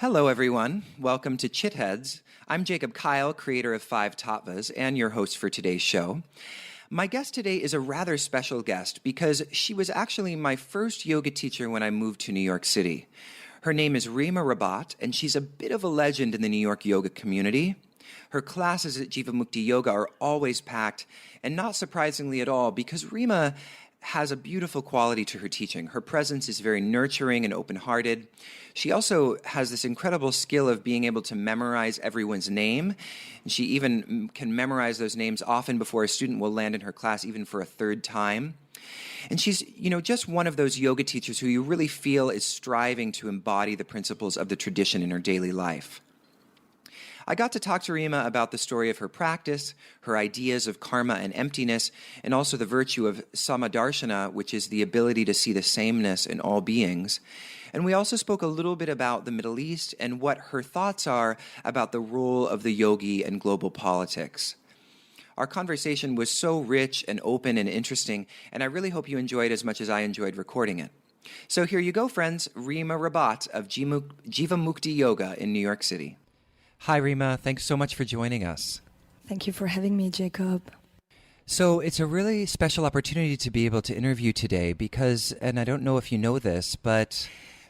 Hello, everyone. Welcome to Chitheads. I'm Jacob Kyle, creator of Five Tattvas, and your host for today's show. My guest today is a rather special guest because she was actually my first yoga teacher when I moved to New York City. Her name is Rima Rabbath, and she's a bit of a legend in the New York yoga community. Her classes at Jivamukti Yoga are always packed, and not surprisingly at all, because Rima has a beautiful quality to her teaching. Her presence is very nurturing and open-hearted. She also has this incredible skill of being able to memorize everyone's name. And she even can memorize those names often before a student will land in her class, even for a third time. And she's, just one of those yoga teachers who you really feel is striving to embody the principles of the tradition in her daily life. I got to talk to Rima about the story of her practice, her ideas of karma and emptiness, and also the virtue of Darshana, which is the ability to see the sameness in all beings. And we also spoke a little bit about the Middle East and what her thoughts are about the role of the yogi in global politics. Our conversation was so rich and open and interesting, and I really hope you enjoyed as much as I enjoyed recording it. So here you go, friends. Rima Rabbath of Jivamukti Yoga in New York City. Hi, Rima. Thanks so much for joining us. Thank you for having me, Jacob. So it's a really special opportunity to be able to interview today because, and I don't know if you know this, but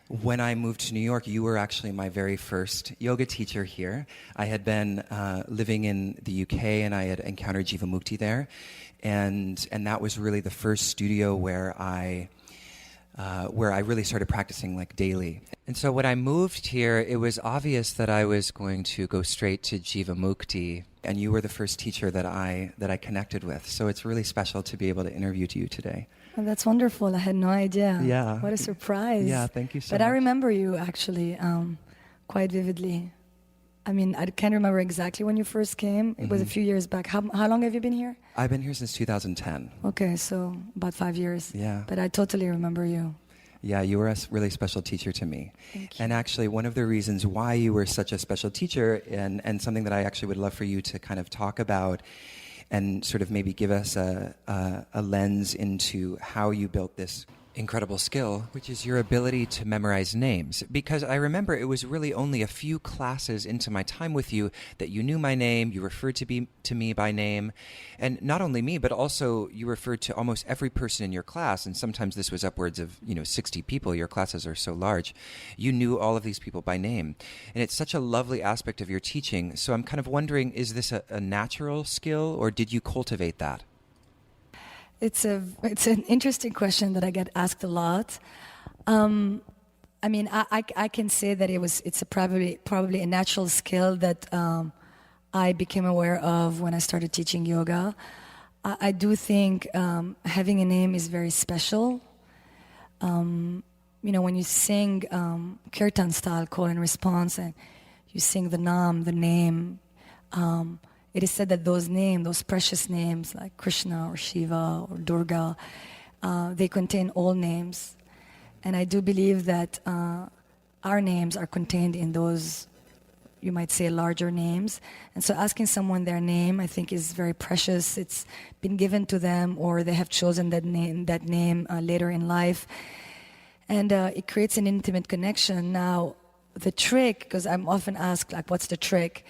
when I moved to New York, you were actually my very first yoga teacher here. I had been living in the UK and I had encountered Jivamukti there. And that was really the first studio where I really started practicing like daily. And so when I moved here, it was obvious that I was going to go straight to Jivamukti, and you were the first teacher that I connected with. So it's really special to be able to interview you today. Oh, that's wonderful. I had no idea. Yeah. What a surprise. Yeah, thank you so much. But I remember you actually quite vividly. I mean, I can't remember exactly when you first came. It was a few years back. How long have you been here? I've been here since 2010. Okay, so about 5 years. Yeah. But I totally remember you. Yeah, you were a really special teacher to me. Thank you. And actually, one of the reasons why you were such a special teacher, and something that I actually would love for you to kind of talk about and sort of maybe give us a lens into how you built this incredible skill, which is your ability to memorize names. Because I remember it was really only a few classes into my time with you that you knew my name, you referred to me by name, and not only me, but also you referred to almost every person in your class, and sometimes this was upwards of 60 people. Your classes are so large. You knew all of these people by name. And it's such a lovely aspect of your teaching. So I'm kind of wondering, is this a natural skill, or did you cultivate that? It's an interesting question that I get asked a lot. I mean, I can say that it's probably a natural skill that I became aware of when I started teaching yoga. I do think having a name is very special. When you sing kirtan style, call and response, and you sing the nam, the name. It is said that those precious names like Krishna or Shiva or Durga, they contain all names. And I do believe that our names are contained in those, you might say, larger names. And so asking someone their name, I think, is very precious. It's been given to them, or they have chosen that name later in life. And it creates an intimate connection. Now, the trick, because I'm often asked, like, what's the trick?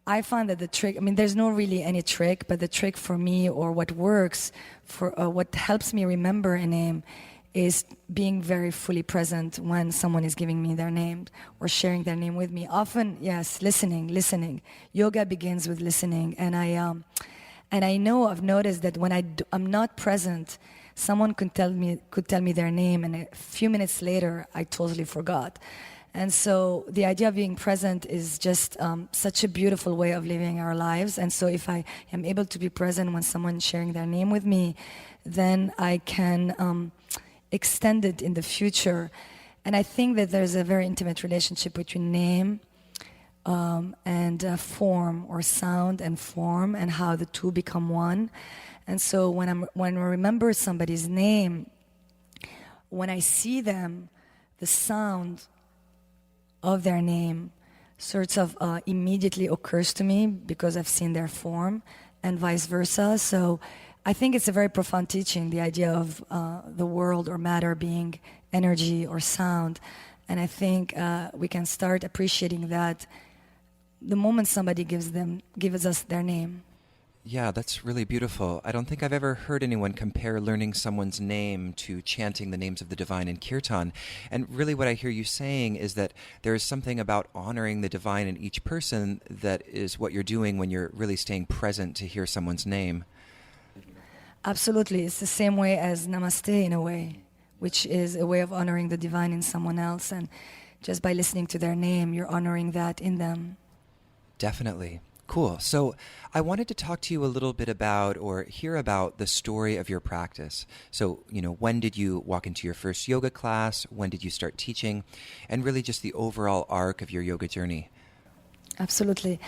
I find that the trick, there's no really any trick, but the trick for me, or what works, for what helps me remember a name, is being very fully present when someone is giving me their name or sharing their name with me. Often, yes, listening. Yoga begins with listening, and I've noticed that when I'm not present, someone could tell me their name, and a few minutes later, I totally forgot. And so the idea of being present is just such a beautiful way of living our lives. And so if I am able to be present when someone's sharing their name with me, then I can extend it in the future. And I think that there's a very intimate relationship between name and form, or sound and form, and how the two become one. And so when I remember somebody's name, when I see them, the sound of their name sort of immediately occurs to me because I've seen their form, and vice versa. So I think it's a very profound teaching, the idea of the world or matter being energy or sound. And I think we can start appreciating that the moment somebody gives us their name. Yeah, that's really beautiful. I don't think I've ever heard anyone compare learning someone's name to chanting the names of the divine in kirtan. And really what I hear you saying is that there is something about honoring the divine in each person that is what you're doing when you're really staying present to hear someone's name. Absolutely. It's the same way as namaste in a way, which is a way of honoring the divine in someone else. And just by listening to their name, you're honoring that in them. Definitely. Cool. So I wanted to talk to you a little bit about or hear about the story of your practice. So, when did you walk into your first yoga class? When did you start teaching? And really just the overall arc of your yoga journey. Absolutely.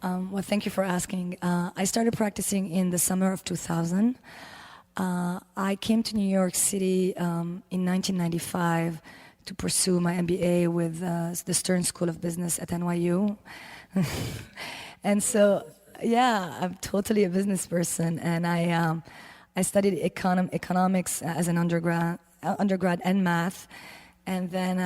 Well, thank you for asking. I started practicing in the summer of 2000. I came to New York City in 1995 to pursue my MBA with the Stern School of Business at NYU. And so, I'm totally a business person, and I studied economics as an undergrad and math, and then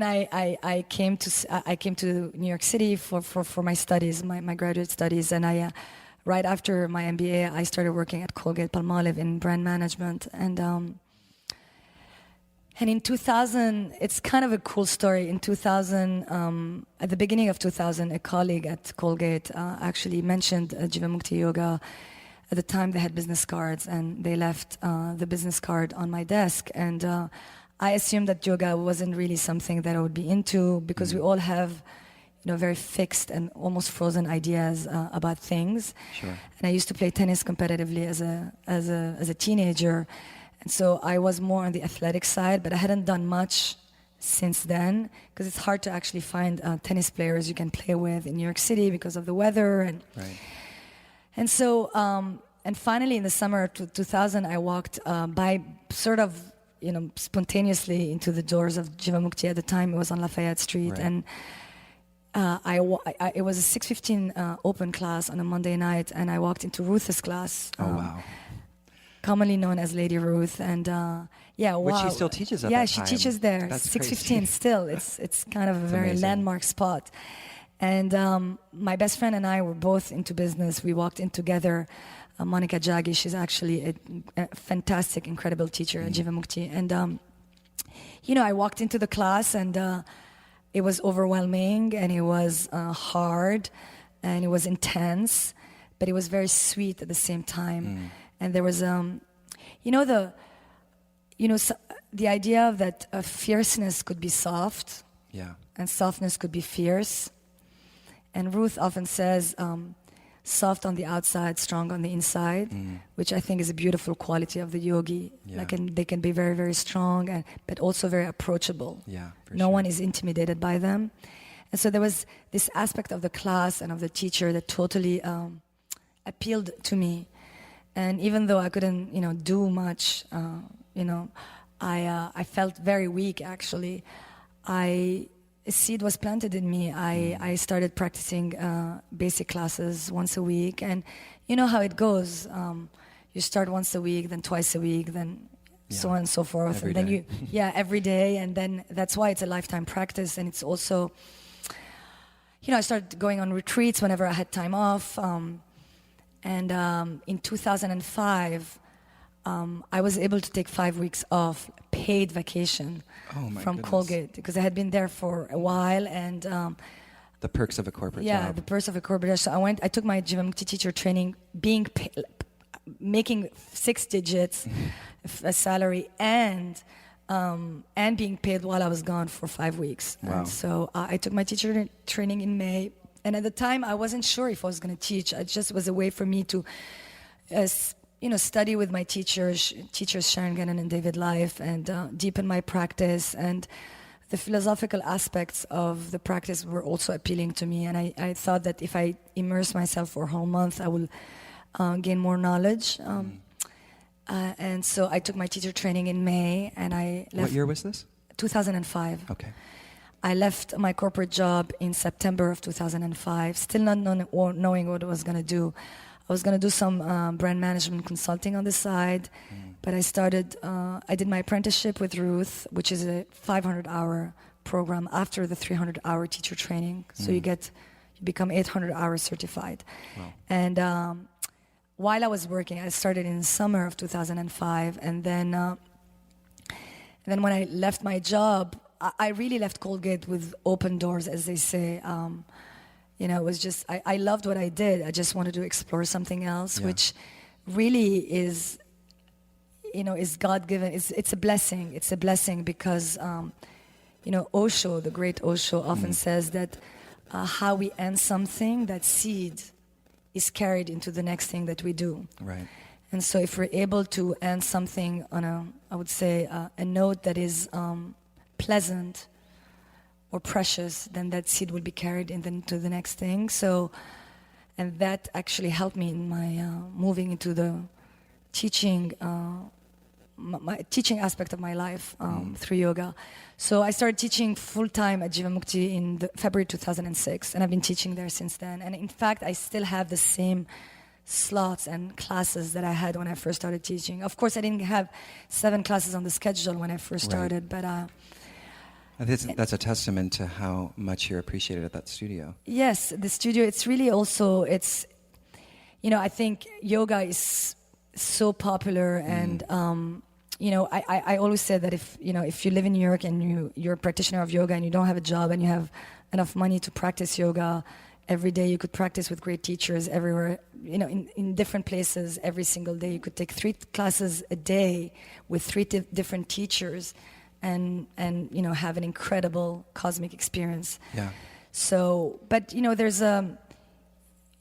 I came to New York City for my studies, my graduate studies, and right after my MBA I started working at Colgate-Palmolive in brand management, and in 2000, it's kind of a cool story. In 2000, at the beginning of 2000, a colleague at Colgate actually mentioned Jivamukti Yoga. At the time, they had business cards, and they left the business card on my desk. And I assumed that yoga wasn't really something that I would be into, because we all have, very fixed and almost frozen ideas about things. Sure. And I used to play tennis competitively as a teenager. And so I was more on the athletic side, but I hadn't done much since then, because it's hard to actually find tennis players you can play with in New York City because of the weather. And so, and finally in the summer of 2000, I walked by sort of, spontaneously into the doors of Jivamukti. At the time, it was on Lafayette Street. Right. And it was a 6:15 open class on a Monday night, and I walked into Ruth's class. Oh, wow. Commonly known as Lady Ruth, and Which she still teaches at that Yeah, time. she teaches there. That's 6:15 still. It's kind of a very amazing. landmark spot. And my best friend and I were both into business. We walked in together. Monica Jaggi, she's actually a fantastic, incredible teacher at Jivamukti. And I walked into the class, and it was overwhelming, and it was hard, and it was intense, but it was very sweet at the same time. And there was, the idea that fierceness could be soft, and softness could be fierce. And Ruth often says, soft on the outside, strong on the inside, which I think is a beautiful quality of the yogi. Yeah. They can be very, very strong, but also very approachable. Yeah, for No sure. one is intimidated by them. And so there was this aspect of the class and of the teacher that totally appealed to me. And even though I couldn't, do much, I felt very weak, actually. A seed was planted in me. I started practicing basic classes once a week. And you know how it goes. You start once a week, then twice a week, then so on and so forth. Every and then day. every day. And then that's why it's a lifetime practice. And it's also, I started going on retreats whenever I had time off. And in 2005, I was able to take 5 weeks off, paid vacation from goodness. Colgate, because I had been there for a while. And The perks of a corporate yeah, job. the perks of a corporate job. So I took my Jivamukti teacher training, making 6 digits a salary, and being paid while I was gone for 5 weeks. Wow. And so I took my teacher training in May. And at the time, I wasn't sure if I was going to teach. It just was a way for me to, study with my teachers Sharon Gannon and David Life, and deepen my practice. And the philosophical aspects of the practice were also appealing to me. And I thought that if I immerse myself for a whole month, I will gain more knowledge. And so I took my teacher training in May, and I left. What year was this? 2005. Okay. I left my corporate job in September of 2005, still not knowing what I was going to do. I was going to do some brand management consulting on the side, but I did my apprenticeship with Ruth, which is a 500-hour program after the 300-hour teacher training. So you become 800 hours certified. Wow. And while I was working, I started in summer of 2005, and then when I left my job, I really left Colgate with open doors, as they say. It was just, I loved what I did. I just wanted to explore something else, which really is, is God-given. It's a blessing. It's a blessing because, Osho, the great Osho, often says that how we end something, that seed is carried into the next thing that we do. Right. And so if we're able to end something on I would say, a note that is pleasant or precious, then that seed will be carried into the next thing. So, and that actually helped me in my moving into the teaching, my teaching aspect of my life through yoga. So I started teaching full-time at Jivamukti in February 2006, and I've been teaching there since then. And in fact, I still have the same slots and classes that I had when I first started teaching. Of course, I didn't have 7 classes on the schedule when I first started, but... that's a testament to how much you're appreciated at that studio. Yes, the studio, it's really also, I think yoga is so popular and, I always say that if you live in New York and you're a practitioner of yoga and you don't have a job and you have enough money to practice yoga every day, you could practice with great teachers everywhere, in different places every single day. You could take 3 classes a day with 3 different teachers and have an incredible cosmic experience. Yeah. So, but there's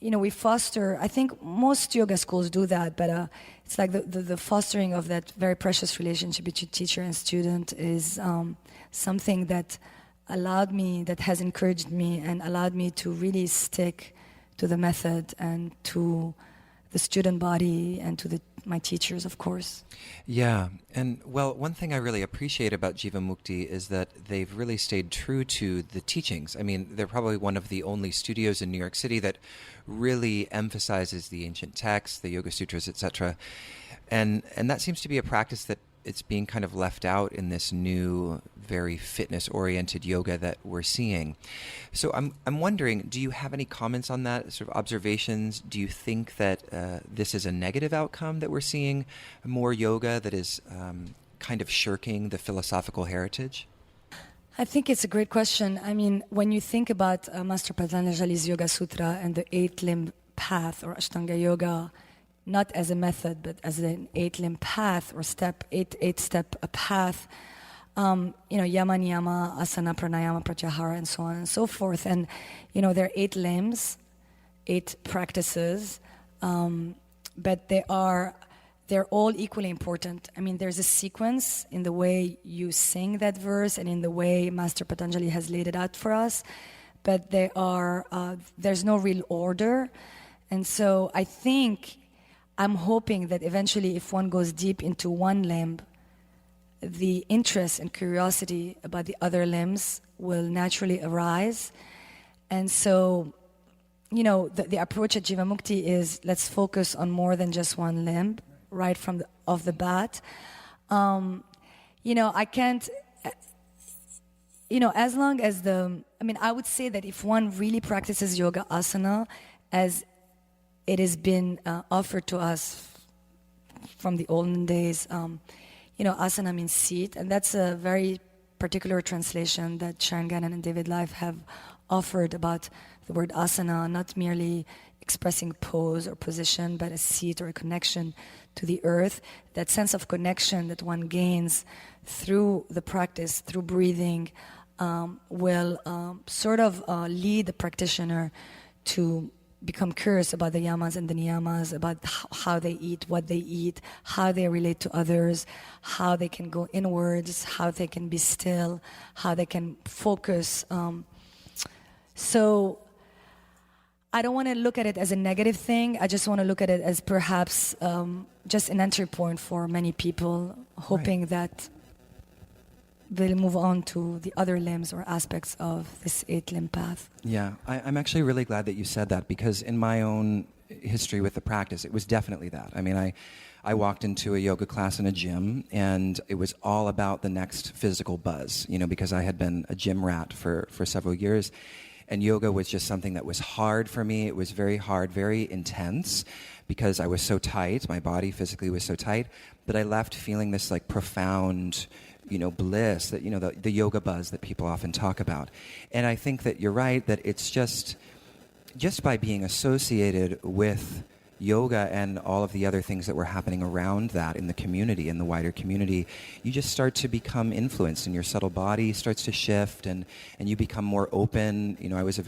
we foster, I think most yoga schools do that, but it's like the fostering of that very precious relationship between teacher and student is something that has encouraged me and allowed me to really stick to the method and to the student body and to my teachers, of course. Yeah, and well, one thing I really appreciate about Jivamukti is that they've really stayed true to the teachings. I mean, they're probably one of the only studios in New York City that really emphasizes the ancient texts, the Yoga Sutras, etc. And that seems to be a practice that it's being kind of left out in this new, very fitness-oriented yoga that we're seeing. So I'm wondering, do you have any comments on that, sort of observations? Do you think that this is a negative outcome, that we're seeing more yoga that is kind of shirking the philosophical heritage? I think it's a great question. I mean, when you think about Master Patanjali's Yoga Sutra and the 8-limb path or Ashtanga Yoga, not as a method, but as an 8-limb path or eight-step path, yama, niyama, asana, pranayama, pratyahara, and so on and so forth. And, there are 8 limbs, 8 practices, but they're all equally important. I mean, there's a sequence in the way you sing that verse and in the way Master Patanjali has laid it out for us, but there's no real order. And so I'm hoping that eventually, if one goes deep into one limb, the interest and curiosity about the other limbs will naturally arise. And so, the approach at Jivamukti is let's focus on more than just one limb, right from off the bat. I can't, as long as I would say that if one really practices yoga asana as it has been offered to us from the olden days. Asana means seat, and that's a very particular translation that Sharon Gannon and David Life have offered about the word asana, not merely expressing pose or position, but a seat or a connection to the earth. That sense of connection that one gains through the practice, through breathing, will sort of lead the practitioner to become curious about the yamas and the niyamas, about how they eat, what they eat, how they relate to others, how they can go inwards, how they can be still, how they can focus. So I don't want to look at it as a negative thing. I just want to look at it as perhaps just an entry point for many people, hoping that they'll move on to the other limbs or aspects of this 8-limb path. Yeah, I'm actually really glad that you said that, because in my own history with the practice, it was definitely that. I mean, I walked into a yoga class in a gym, and it was all about the next physical buzz, because I had been a gym rat for several years. And yoga was just something that was hard for me. It was very hard, very intense, because I was so tight. My body physically was so tight. But I left feeling this like profound, bliss, that, the yoga buzz that people often talk about. And I think that you're right, that it's just by being associated with yoga and all of the other things that were happening around that in the community, in the wider community, you just start to become influenced, and your subtle body starts to shift, and you become more open. I was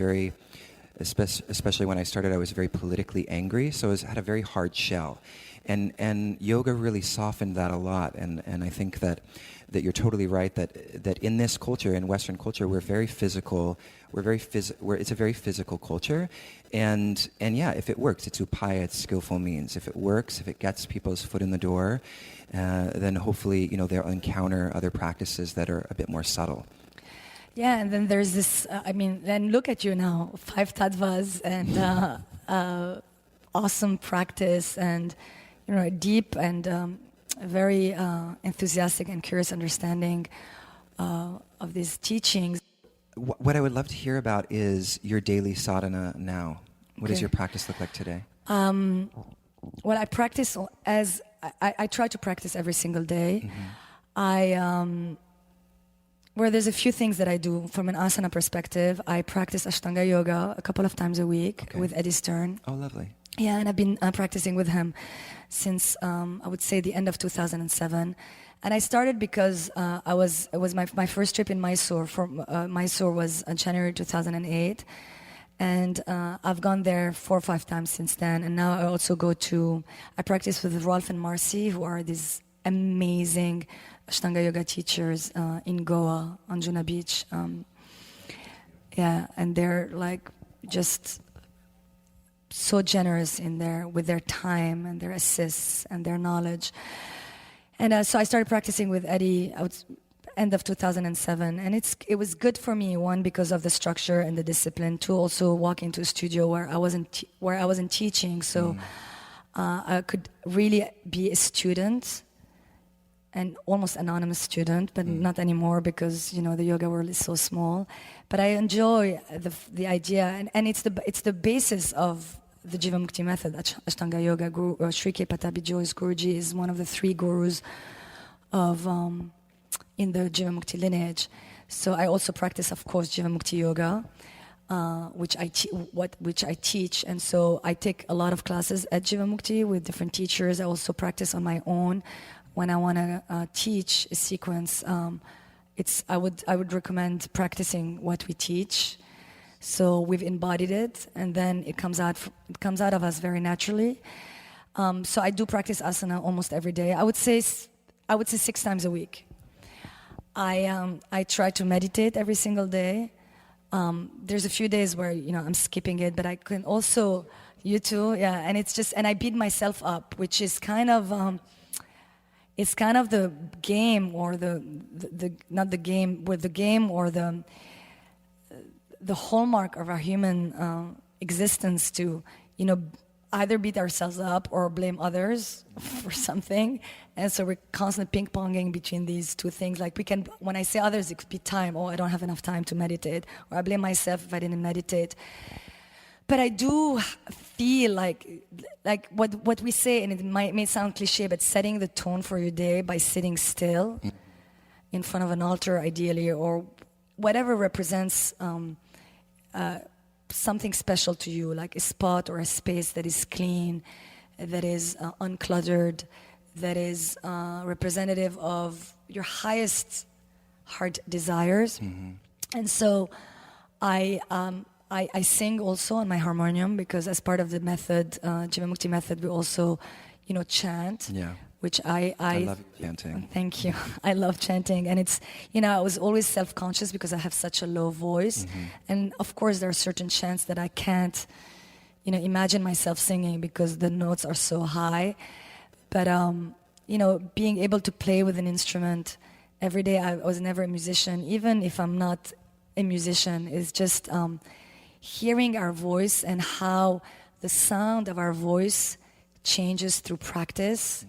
especially when I started, I was very politically angry, so I had a very hard shell. And yoga really softened that a lot, and I think that you're totally right, that in this culture, in Western culture, we're very physical. It's a very physical culture, and yeah, if it works, it's upaya, it's skillful means. If it works, if it gets people's foot in the door, then hopefully, they'll encounter other practices that are a bit more subtle. Yeah, and then there's this, then look at you now, 5 tattvas and awesome practice, and, deep and very enthusiastic and curious understanding of these teachings. What I would love to hear about is your daily sadhana now. What does your practice look like today? Well, I practice I try to practice every single day. Mm-hmm. Where there's a few things that I do from an asana perspective. I practice Ashtanga yoga a couple of times a week with Eddie Stern. Oh, lovely. Yeah, and I've been practicing with him since I would say the end of 2007. And I started because it was my first trip in Mysore. Mysore was January 2008, and I've gone there 4 or 5 times since then. And now I also I practice with Rolf and Marcy, who are these amazing Ashtanga yoga teachers in Goa on Juna Beach. And they're like just so generous with their time and their assists and their knowledge. And so I started practicing with Eddie end of 2007, and it was good for me, one, because of the structure and the discipline, two, also walk into a studio where I wasn't teaching, so I could really be a student, an almost anonymous student, but not anymore because the yoga world is so small. But I enjoy the idea, and it's the basis of the Jivamukti method. Ashtanga yoga guru Sri K. Patabi Joyce Guruji is one of the 3 gurus of in the Jivamukti lineage. So I also practice, of course, Jivamukti yoga, which I teach, and so I take a lot of classes at Jivamukti with different teachers. I also practice on my own when I want to teach a sequence. I would recommend practicing what we teach. So we've embodied it, and then it comes out of us very naturally. So I do practice asana almost every day. I would say 6 times a week. I try to meditate every single day. There's a few days where I'm skipping it, but I can also, you too, yeah. And it's just, and I beat myself up, which is kind of it's kind of the game, or the not the game, but the game, or the hallmark of our human existence to, either beat ourselves up or blame others for something. And so we're constantly ping-ponging between these two things. Like when I say others, it could be time. Oh, I don't have enough time to meditate. Or I blame myself if I didn't meditate. But I do feel like what we say, and it may sound cliche, but setting the tone for your day by sitting still in front of an altar, ideally, or whatever represents something special to you, like a spot or a space that is clean, that is uncluttered, that is representative of your highest heart desires. Mm-hmm. And so I sing also on my harmonium, because as part of the method, Jivamukti method, we also, chant. Yeah. Which I love chanting. Thank you. I love chanting, and it's I was always self-conscious because I have such a low voice, and of course there are certain chants that I can't, imagine myself singing because the notes are so high. But being able to play with an instrument every day. I was never a musician, even if I'm not a musician. Is just hearing our voice and how the sound of our voice changes through practice,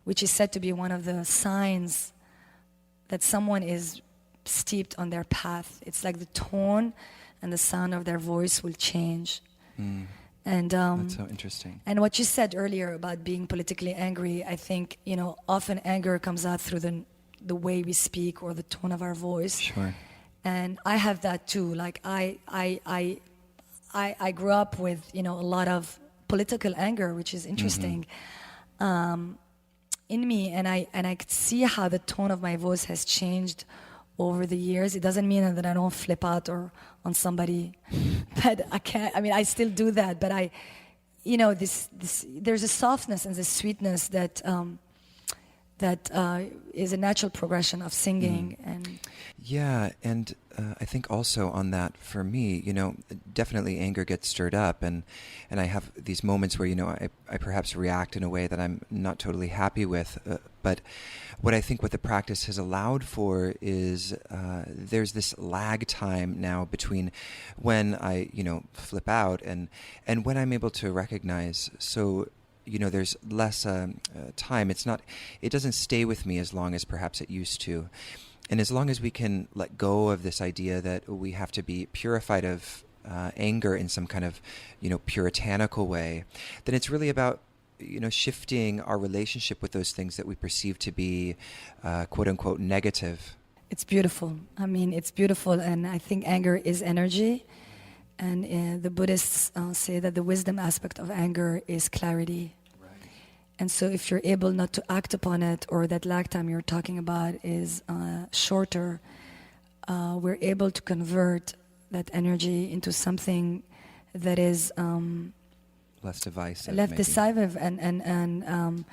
which is said to be one of the signs that someone is steeped on their path. It's like the tone and the sound of their voice will change. And That's so interesting. and what you said earlier about being politically angry, I think, often anger comes out through the way we speak or the tone of our voice. Sure. And I have that too. Like I grew up with, a lot of political anger, which is interesting, in me, and I could see how the tone of my voice has changed over the years. It doesn't mean that I don't flip out or on somebody, but I can't. I mean, I still do that, but this there's a softness and the sweetness that is a natural progression of singing. And Yeah, and I think also on that, for me, definitely anger gets stirred up, and I have these moments where, I perhaps react in a way that I'm not totally happy with. But what I think what the practice has allowed for is there's this lag time now between when I, flip out and when I'm able to recognize. So, there's less time. It doesn't stay with me as long as perhaps it used to. And as long as we can let go of this idea that we have to be purified of anger in some kind of, puritanical way, then it's really about, shifting our relationship with those things that we perceive to be, quote unquote, negative. it's beautiful. I mean, it's beautiful, and I think anger is energy. And the Buddhists say that the wisdom aspect of anger is clarity. And so if you're able not to act upon it, or that lag time you're talking about is shorter, we're able to convert that energy into something that is Less divisive. less maybe. decisive. And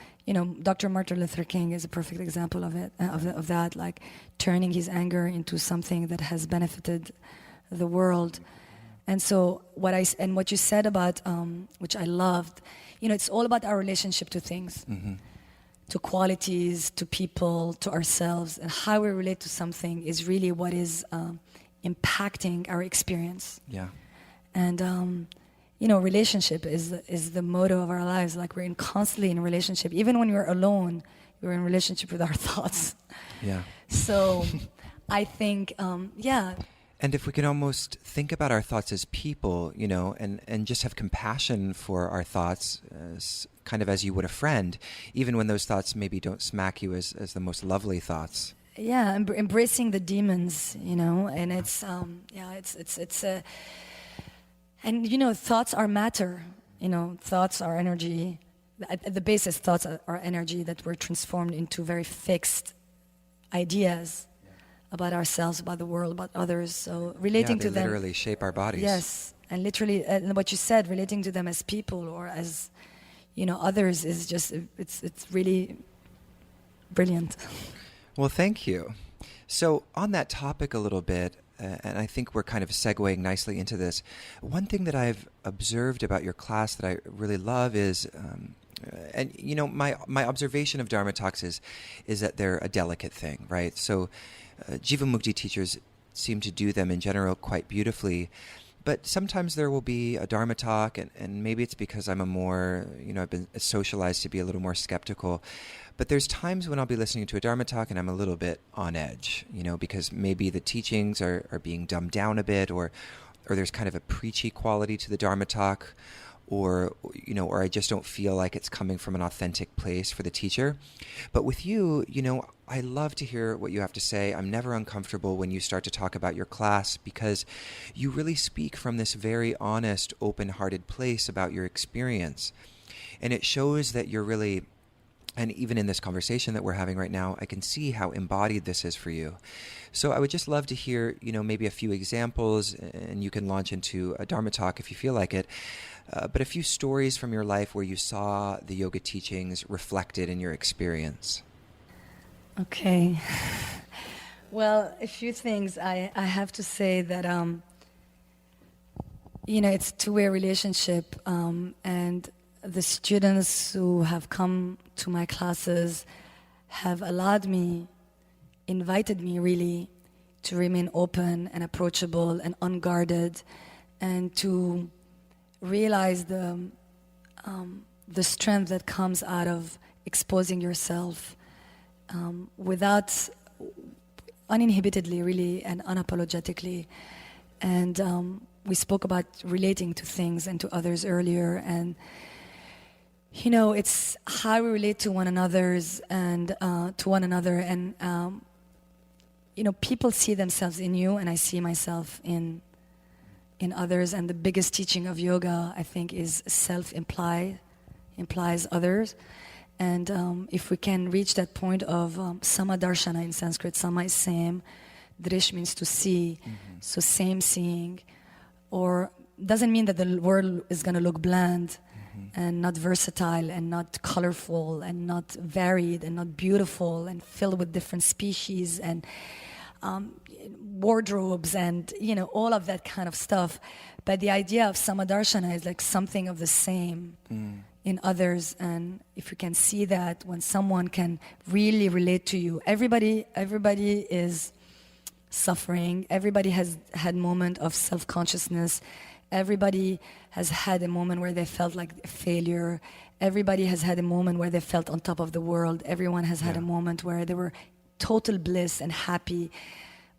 Dr. Martin Luther King is a perfect example of it, of that, like turning his anger into something that has benefited the world. And so what you said about, which I loved, it's all about our relationship to things, to qualities, to people, to ourselves, and how we relate to something is really what is impacting our experience. Yeah. And relationship is the motto of our lives. Like we're constantly in a relationship. Even when we're alone, we're in relationship with our thoughts. Yeah. So I think, And if we can almost think about our thoughts as people, and just have compassion for our thoughts, kind of as you would a friend, even when those thoughts maybe don't smack you as the most lovely thoughts. Yeah, embracing the demons, and it's and thoughts are matter, thoughts are energy. At the basis, thoughts are energy that were transformed into very fixed ideas about ourselves, about the world, about others. So relating to them, literally shape our bodies. yes, and literally, and what you said, relating to them as people or as others is just it's really brilliant. Well, thank you. So on that topic a little bit, and I think we're kind of segueing nicely into this, one thing that I've observed about your class that I really love is, my observation of Dharma talks is that they're a delicate thing, right? So Jivamukti teachers seem to do them in general quite beautifully. But sometimes there will be a Dharma talk, and maybe it's because I'm I've been socialized to be a little more skeptical. But there's times when I'll be listening to a Dharma talk and I'm a little bit on edge, because maybe the teachings are being dumbed down a bit, or there's kind of a preachy quality to the Dharma talk, or I just don't feel like it's coming from an authentic place for the teacher. But with you, I love to hear what you have to say. I'm never uncomfortable when you start to talk about your class, because you really speak from this very honest, open-hearted place about your experience. And it shows that you're really, and even in this conversation that we're having right now, I can see how embodied this is for you. So I would just love to hear, maybe a few examples, and you can launch into a Dharma talk if you feel like it, but a few stories from your life where you saw the yoga teachings reflected in your experience. Okay. Well, a few things. I have to say that, it's a two-way relationship, and the students who have come to my classes have invited me really to remain open and approachable and unguarded, and to realize the the strength that comes out of exposing yourself without uninhibitedly, really, and unapologetically. And we spoke about relating to things and to others earlier, and it's how we relate to one another's and to one another, and people see themselves in you, and I see myself in others. And the biggest teaching of yoga, I think, is implies others. And if we can reach that point of sama darshana in Sanskrit, sama is same, drish means to see, so same seeing, or doesn't mean that the world is going to look bland and not versatile and not colorful and not varied and not beautiful and filled with different species and wardrobes and all of that kind of stuff. But the idea of samadarshana is like something of the same in others. And if you can see that, when someone can really relate to you, everybody is suffering, everybody has had moment of self-consciousness, everybody has had a moment where they felt like a failure, everybody has had a moment where they felt on top of the world, everyone has had a moment where they were total bliss and happy.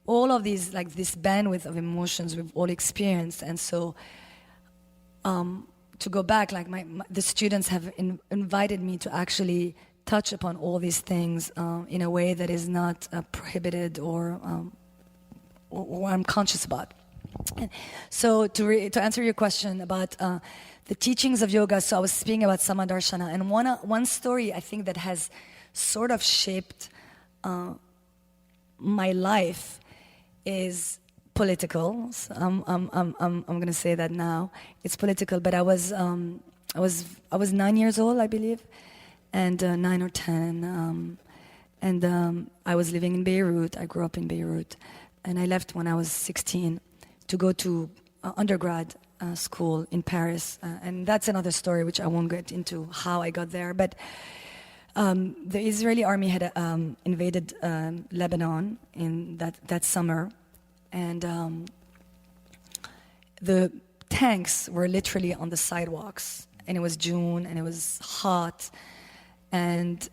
All of these, like this bandwidth of emotions we've all experienced. And so to go back, like the students have invited me to actually touch upon all these things in a way that is not prohibited or I'm conscious about. And so to answer your question about the teachings of yoga, so I was speaking about Samadarshana, and one story I think that has sort of shaped my life is political. So I'm going to say that now. It's political, but I was 9 years old, I believe, and 9 or 10, and I was living in Beirut. I grew up in Beirut, and I left when I was 16 to go to undergrad school in Paris, and that's another story which I won't get into how I got there. But the Israeli army had invaded Lebanon in that summer, and the tanks were literally on the sidewalks, and it was June, and it was hot, and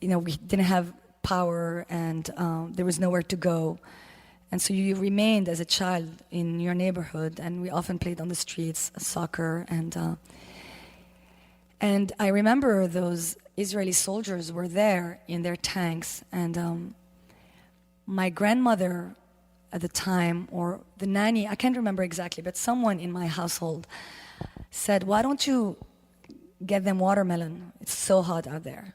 we didn't have power, and there was nowhere to go. And so you remained as a child in your neighborhood, and we often played on the streets, soccer, and I remember those Israeli soldiers were there in their tanks, and my grandmother at the time, or the nanny, I can't remember exactly, but someone in my household said, "Why don't you get them watermelon? It's so hot out there."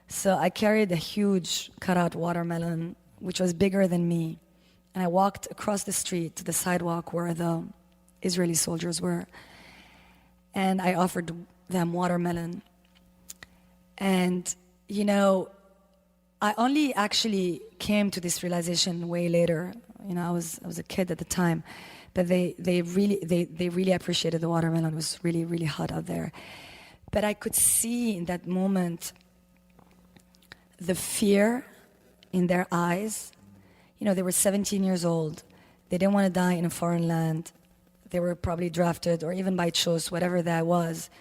So I carried a huge cut-out watermelon, which was bigger than me, and I walked across the street to the sidewalk where the Israeli soldiers were, and I offered them watermelon. And, I only actually came to this realization way later. I was a kid at the time, but they really appreciated the watermelon. It was really, really hot out there. But I could see in that moment the fear in their eyes. They were 17 years old. They didn't want to die in a foreign land. They were probably drafted, or even by choice, whatever that was.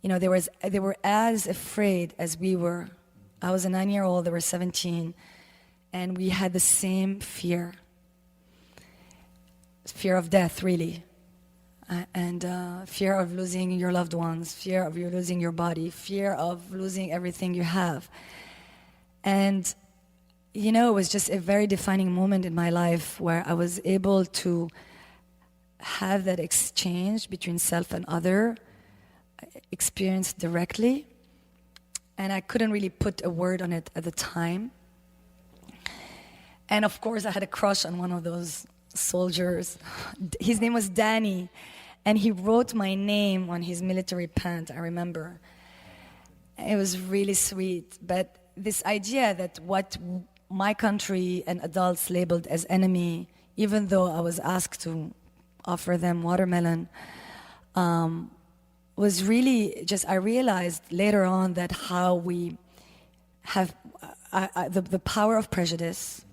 They were as afraid as we were. I was a 9-year-old, they were 17, and we had the same fear. Fear of death, really. And fear of losing your loved ones, fear of you losing your body, fear of losing everything you have. And it was just a very defining moment in my life where I was able to have that exchange between self and other, experienced directly. And I couldn't really put a word on it at the time. And of course, I had a crush on one of those soldiers. His name was Danny, and he wrote my name on his military pant, I remember. It was really sweet. But this idea that what my country and adults labeled as enemy, even though I was asked to offer them watermelon, was really just, I realized later on that how we have the power of prejudice,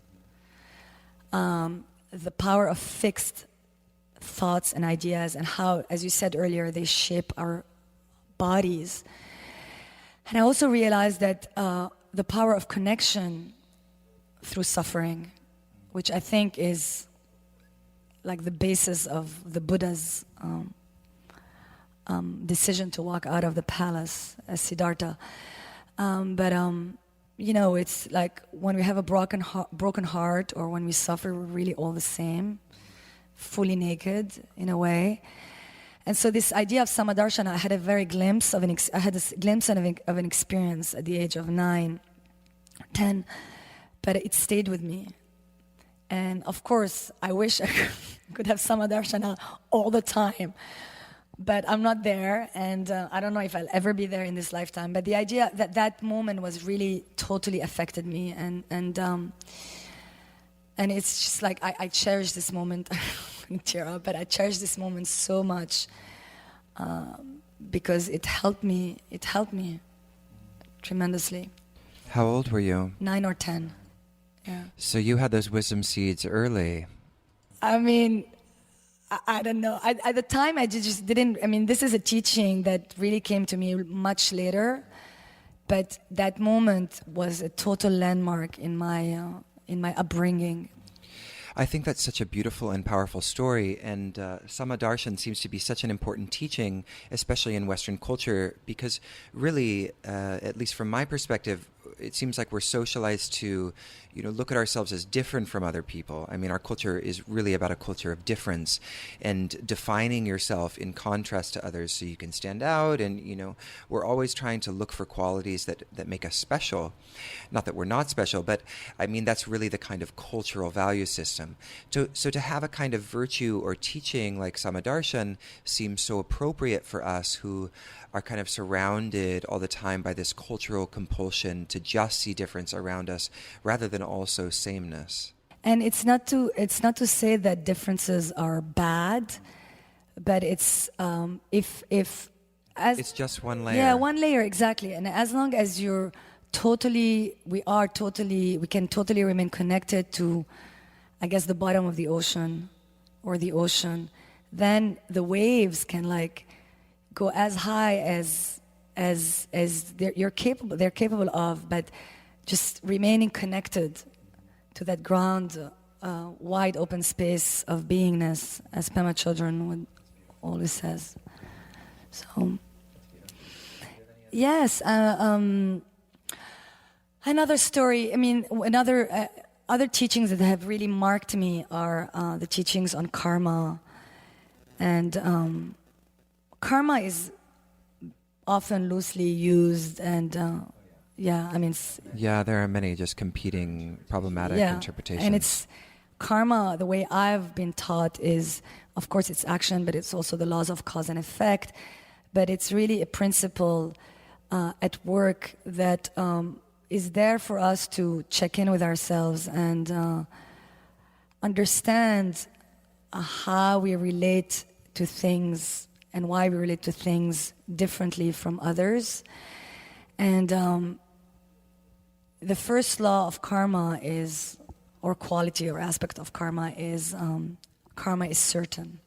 the power of fixed thoughts and ideas, and how, as you said earlier, they shape our bodies. And I also realized that the power of connection through suffering, which I think is like the basis of the Buddha's decision to walk out of the palace as Siddhartha. It's like when we have a broken heart, or when we suffer, we're really all the same, fully naked in a way. And so this idea of Samadarshana, I had a glimpse of an experience at the age of 9, 10, but it stayed with me. And of course, I wish I could have Samadarshana all the time, but I'm not there, and I don't know if I'll ever be there in this lifetime. But the idea that moment was really totally affected me, and it's just like I cherish this moment. I'm gonna tear up, but I cherish this moment so much because it helped me tremendously. How old were you? 9 or 10. Yeah. So you had those wisdom seeds early. I mean, I don't know. At the time, I just didn't. I mean, this is a teaching that really came to me much later, but that moment was a total landmark in my upbringing. I think that's such a beautiful and powerful story, and Samadarshan seems to be such an important teaching, especially in Western culture, because really, at least from my perspective, it seems like we're socialized to, look at ourselves as different from other people. I mean, our culture is really about a culture of difference and defining yourself in contrast to others so you can stand out. And, we're always trying to look for qualities that make us special. Not that we're not special, but I mean, that's really the kind of cultural value system. So to have a kind of virtue or teaching like Samadarshan seems so appropriate for us who are kind of surrounded all the time by this cultural compulsion to just see difference around us rather than also sameness. And it's not to say that differences are bad, but it's it's just one layer. Yeah, one layer, exactly. And as long as we can totally remain connected to, I guess, the bottom of the ocean or the ocean, then the waves can go as high as they're capable of, but just remaining connected to that ground, wide open space of beingness, as Pema Chodron always says. So, yes. Another story. I mean, other teachings that have really marked me are the teachings on karma, and karma is often loosely used, and there are many just competing problematic interpretations. And it's karma, the way I've been taught is, of course, it's action, but it's also the laws of cause and effect. But it's really a principle at work that is there for us to check in with ourselves and understand how we relate to things and why we relate to things differently from others. And the first law of karma is, or quality or aspect of karma is certain.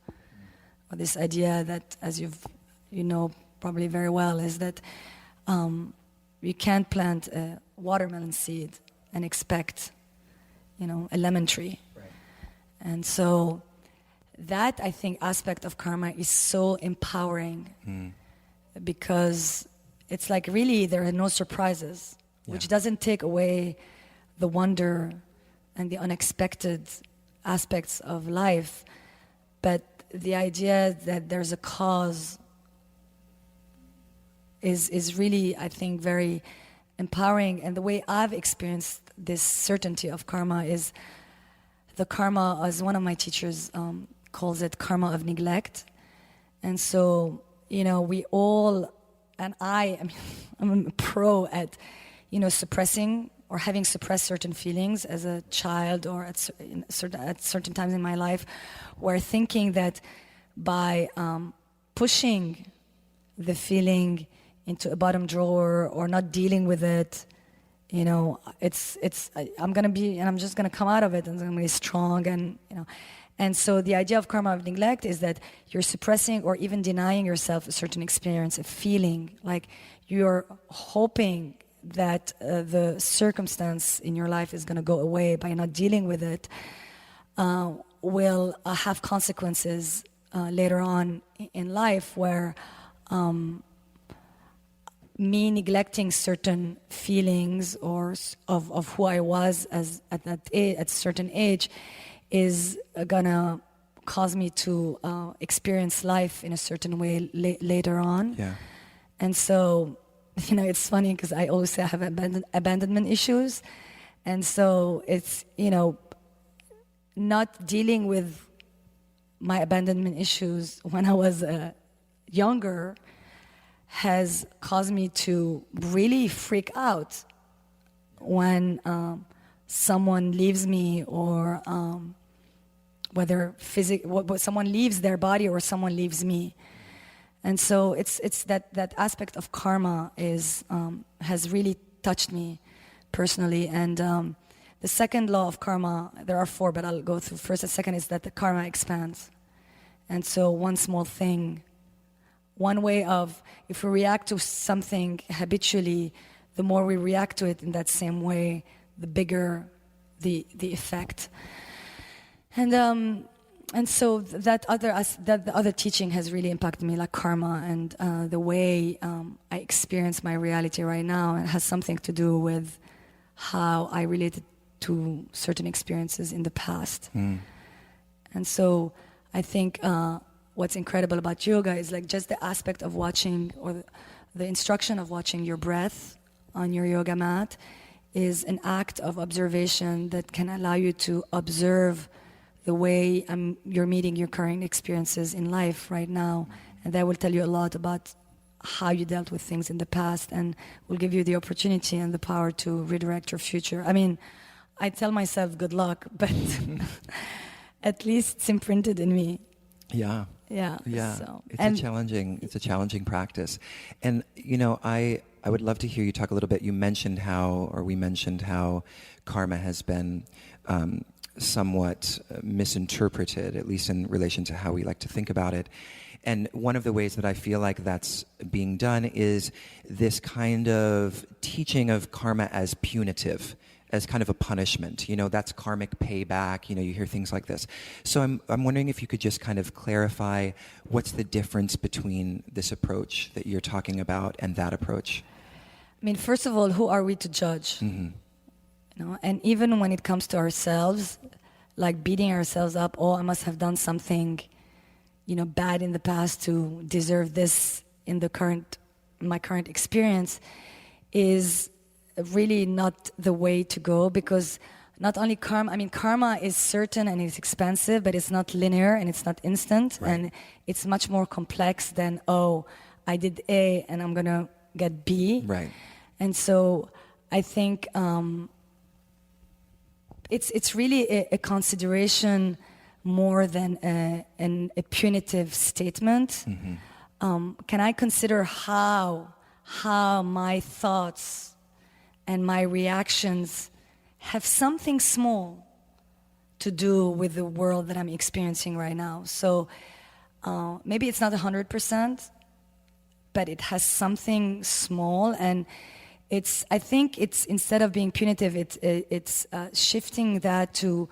Or this idea that, as you know probably very well, is that you can't plant a watermelon seed and expect, a lemon tree. Right. And so that, I think, aspect of karma is so empowering because it's like really there are no surprises, which doesn't take away the wonder and the unexpected aspects of life, but the idea that there's a cause is really, I think, very empowering. And the way I've experienced this certainty of karma is the karma, as one of my teachers calls it, karma of neglect. And so, we all, and I'm a pro at, suppressing or having suppressed certain feelings as a child or at certain times in my life, where thinking that by pushing the feeling into a bottom drawer or not dealing with it, I'm just gonna come out of it and I'm gonna be strong, and And so the idea of karma of neglect is that you're suppressing or even denying yourself a certain experience, a feeling, like you're hoping that the circumstance in your life is going to go away by not dealing with it, will have consequences later on in life where me neglecting certain feelings or of who I was at a certain age is gonna cause me to experience life in a certain way later on. Yeah. And so, it's funny because I always say I have abandonment issues. And so it's, not dealing with my abandonment issues when I was younger has caused me to really freak out when someone leaves me, or whether someone leaves their body or someone leaves me. And so it's that aspect of karma has really touched me personally. And the second law of karma, there are 4, but I'll go through first. The second is that the karma expands. And so one small thing, one way of, if we react to something habitually, the more we react to it in that same way, the bigger the effect. And so that other teaching has really impacted me, like karma, and the way I experience my reality right now. It has something to do with how I related to certain experiences in the past. And so I think what's incredible about yoga is like just the aspect of watching, or the instruction of watching your breath on your yoga mat is an act of observation that can allow you to observe the way you're meeting your current experiences in life right now. And that will tell you a lot about how you dealt with things in the past, and will give you the opportunity and the power to redirect your future. I mean, I tell myself good luck, but at least it's imprinted in me. Yeah. Yeah. Yeah. So, It's a challenging practice. And, I would love to hear you talk a little bit. We mentioned how karma has been somewhat misinterpreted, at least in relation to how we like to think about it. And one of the ways that I feel like that's being done is this kind of teaching of karma as punitive, as kind of a punishment. That's karmic payback. You hear things like this. So I'm wondering if you could just kind of clarify what's the difference between this approach that you're talking about and that approach. I mean, first of all, who are we to judge? Mm-hmm. And even when it comes to ourselves, like beating ourselves up, I must have done something, bad in the past to deserve this in my current experience, is really not the way to go. Because not only karma is certain and it's expensive, but it's not linear and it's not instant. Right. And it's much more complex than, I did A and I'm going to get B. Right. And so I think it's really a consideration more than a punitive statement. Mm-hmm. Can I consider how my thoughts and my reactions have something small to do with the world that I'm experiencing right now? So maybe it's not 100%, but it has something small. And I think it's, instead of being punitive, it's shifting that to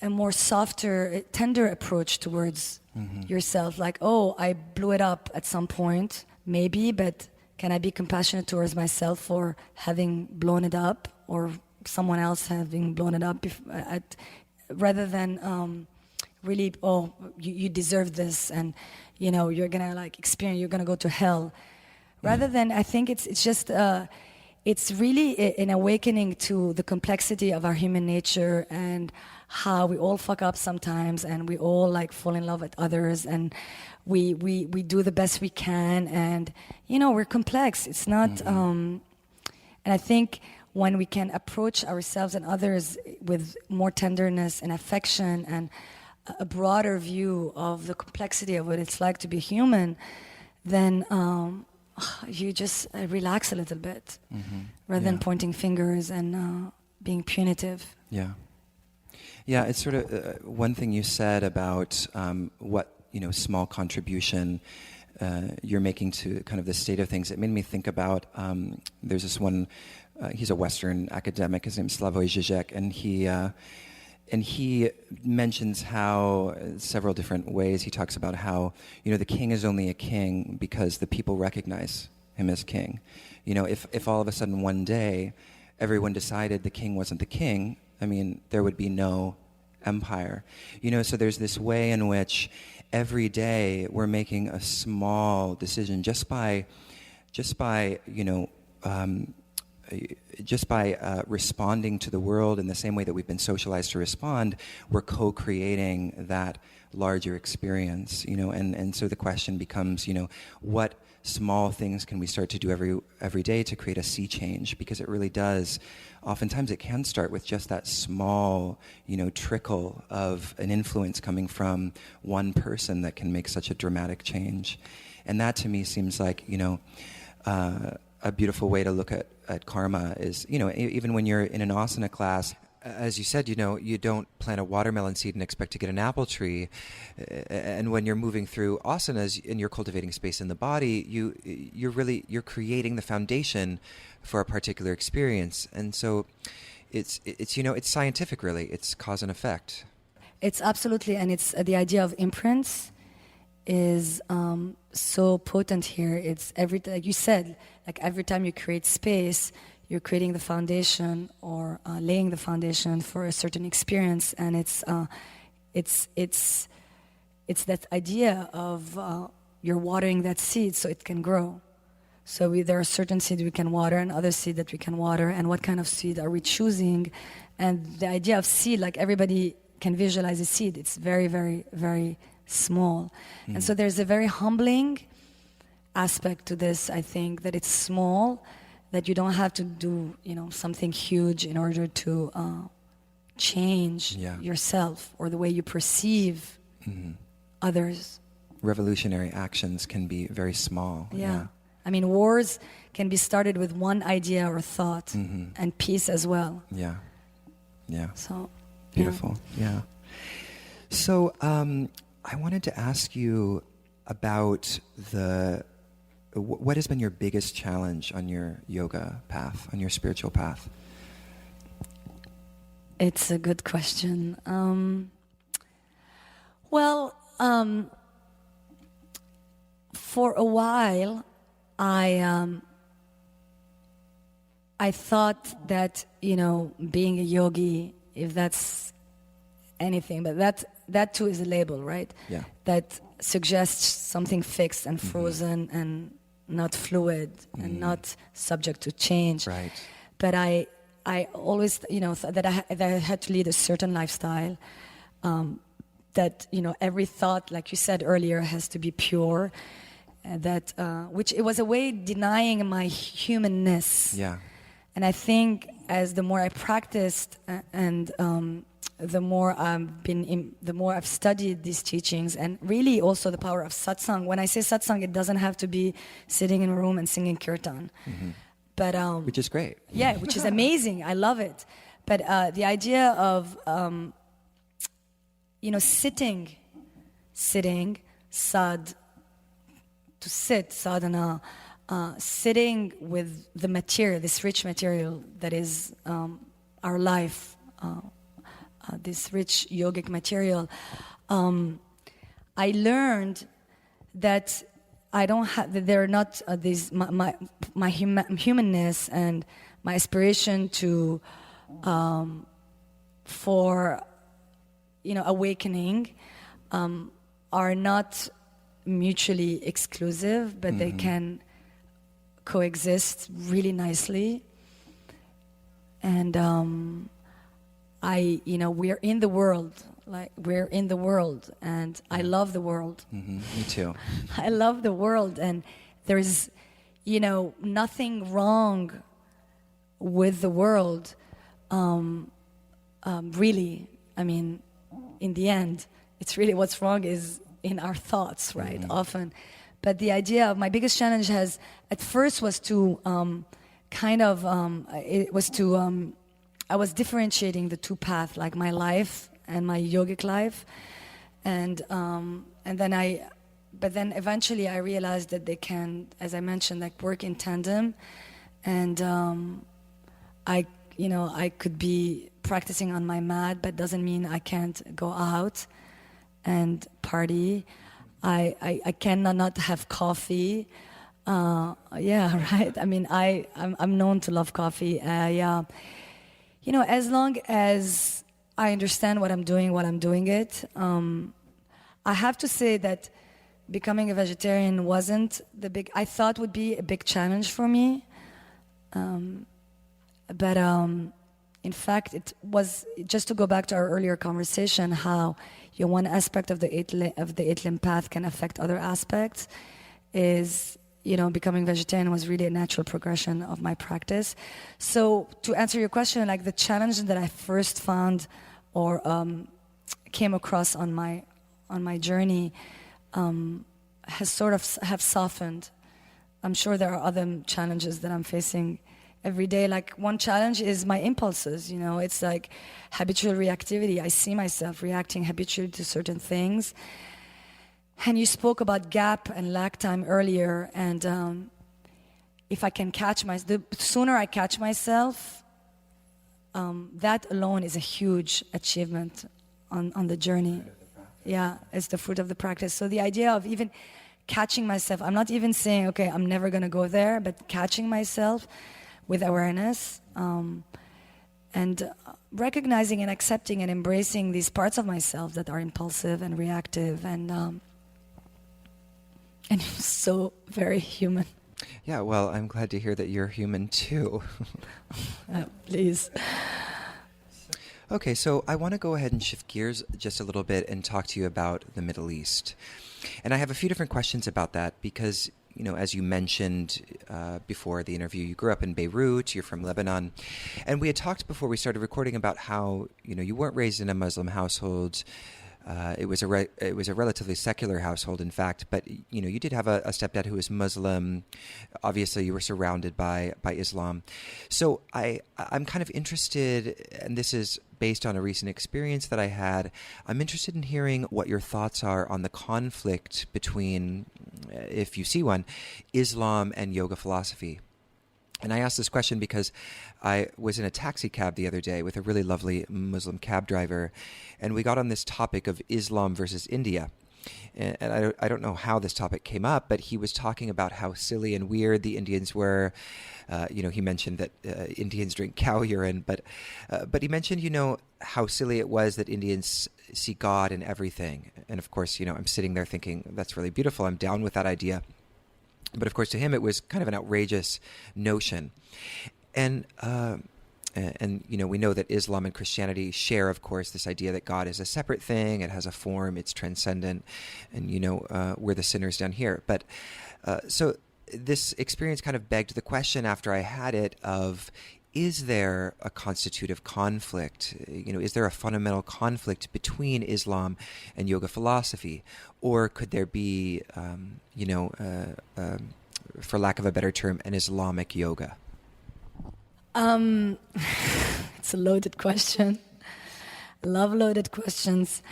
a more softer, tender approach towards yourself. Like, I blew it up at some point, maybe, but can I be compassionate towards myself for having blown it up, or someone else having blown it up, rather than really, you deserve this, and you're gonna you're gonna go to hell. Rather than, I think it's just, it's really an awakening to the complexity of our human nature, and how we all fuck up sometimes, and we all fall in love with others, and we do the best we can, and we're complex. It's not, and I think when we can approach ourselves and others with more tenderness and affection and a broader view of the complexity of what it's like to be human, then you just relax a little bit, rather than pointing fingers and being punitive. Yeah. Yeah, it's sort of one thing you said about what, small contribution you're making to kind of the state of things. It made me think about, there's this one, he's a Western academic, his name's Slavoj Žižek, and he mentions how, several different ways, he talks about how, the king is only a king because the people recognize him as king. If all of a sudden one day everyone decided the king wasn't the king, I mean, there would be no empire. So there's this way in which every day we're making a small decision just by responding to the world in the same way that we've been socialized to respond. We're co-creating that larger experience, and so the question becomes, what small things can we start to do every day to create a sea change? Because it really does. Oftentimes it can start with just that small, trickle of an influence coming from one person that can make such a dramatic change. And that to me seems like, a beautiful way to look at karma is, even when you're in an asana class, as you said, you don't plant a watermelon seed and expect to get an apple tree. And when you're moving through asanas and you're cultivating space in the body, you're creating the foundation for a particular experience. And so it's scientific, really. It's cause and effect. It's absolutely, and it's the idea of imprints is so potent here. It's like you said, like every time you create space, you're creating the foundation or laying the foundation for a certain experience, and it's that idea of you're watering that seed so it can grow. So there are certain seeds we can water and other seeds that we can water, and what kind of seed are we choosing? And the idea of seed, like everybody can visualize a seed, it's very, very, very small. Mm. And so there's a very humbling aspect to this, I think, that it's small, that you don't have to do, something huge in order to change yourself or the way you perceive others. Revolutionary actions can be very small. Yeah. I mean, wars can be started with one idea or thought, and peace as well. Yeah. Yeah. So beautiful. Yeah. So I wanted to ask you about what has been your biggest challenge on your yoga path, on your spiritual path? It's a good question. For a while, I thought that, being a yogi, if that's anything, but that too is a label, right? Yeah. That suggests something fixed and frozen and not fluid and not subject to change. Right. But I always, thought that I had to lead a certain lifestyle. That every thought, like you said earlier, has to be pure. That which it was a way denying my humanness. Yeah. And I think as the more I practiced and the more I've studied these teachings, and really also the power of satsang. When I say satsang, it doesn't have to be sitting in a room and singing kirtan, but which is great. Yeah, which is amazing. I love it. But the idea of sitting, sad, to sit, sadhana, sitting with the material, this rich material that is our life. This rich yogic material, I learned that I don't have, that they're not these my humanness and my aspiration to for awakening are not mutually exclusive, but they can coexist really nicely. And we're in the world, and I love the world. Me too. I love the world, and there's, nothing wrong with the world, really. I mean, in the end, it's really what's wrong is in our thoughts, right? Often. But the idea of my biggest challenge at first was to I was differentiating the two paths, like my life and my yogic life, and but then eventually I realized that they can, as I mentioned, like work in tandem, and I could be practicing on my mat, but doesn't mean I can't go out and party. I cannot not have coffee. Right. I mean, I'm known to love coffee. As long as I understand what I'm doing while I'm doing it, I have to say that becoming a vegetarian wasn't I thought would be a big challenge for me. But in fact, it was, just to go back to our earlier conversation, how one aspect of the eight limb path can affect other aspects, is becoming vegetarian was really a natural progression of my practice. So to answer your question, like the challenge that I first found or came across on my journey has sort of have softened. I'm sure there are other challenges that I'm facing every day. Like one challenge is my impulses, it's like habitual reactivity. I see myself reacting habitually to certain things. And you spoke about gap and lag time earlier, and if I can the sooner I catch myself, that alone is a huge achievement on the journey. Yeah, it's the fruit of the practice. So the idea of even catching myself, I'm not even saying, okay, I'm never going to go there, but catching myself with awareness, and recognizing and accepting and embracing these parts of myself that are impulsive and reactive and so very human. Yeah, well, I'm glad to hear that you're human too. Please. Okay, so I want to go ahead and shift gears just a little bit and talk to you about the Middle East. And I have a few different questions about that because, as you mentioned before the interview, you grew up in Beirut, you're from Lebanon. And we had talked before we started recording about how, you weren't raised in a Muslim household. It was a relatively secular household, in fact, but you did have a stepdad who was Muslim. Obviously, you were surrounded by Islam. So I'm kind of interested, and this is based on a recent experience that I had. I'm interested in hearing what your thoughts are on the conflict between, if you see one, Islam and yoga philosophy. And I asked this question because I was in a taxi cab the other day with a really lovely Muslim cab driver, and we got on this topic of Islam versus India. And I don't know how this topic came up, but he was talking about how silly and weird the Indians were. He mentioned that Indians drink cow urine, but he mentioned, how silly it was that Indians see God in everything. And of course, I'm sitting there thinking, that's really beautiful. I'm down with that idea. But of course, to him, it was kind of an outrageous notion. And we know that Islam and Christianity share, of course, this idea that God is a separate thing. It has a form. It's transcendent. And, we're the sinners down here. But so this experience kind of begged the question after I had it of, is there a constitutive conflict? Is there a fundamental conflict between Islam and yoga philosophy? Or could there be, for lack of a better term, an Islamic yoga? It's a loaded question. Love loaded questions.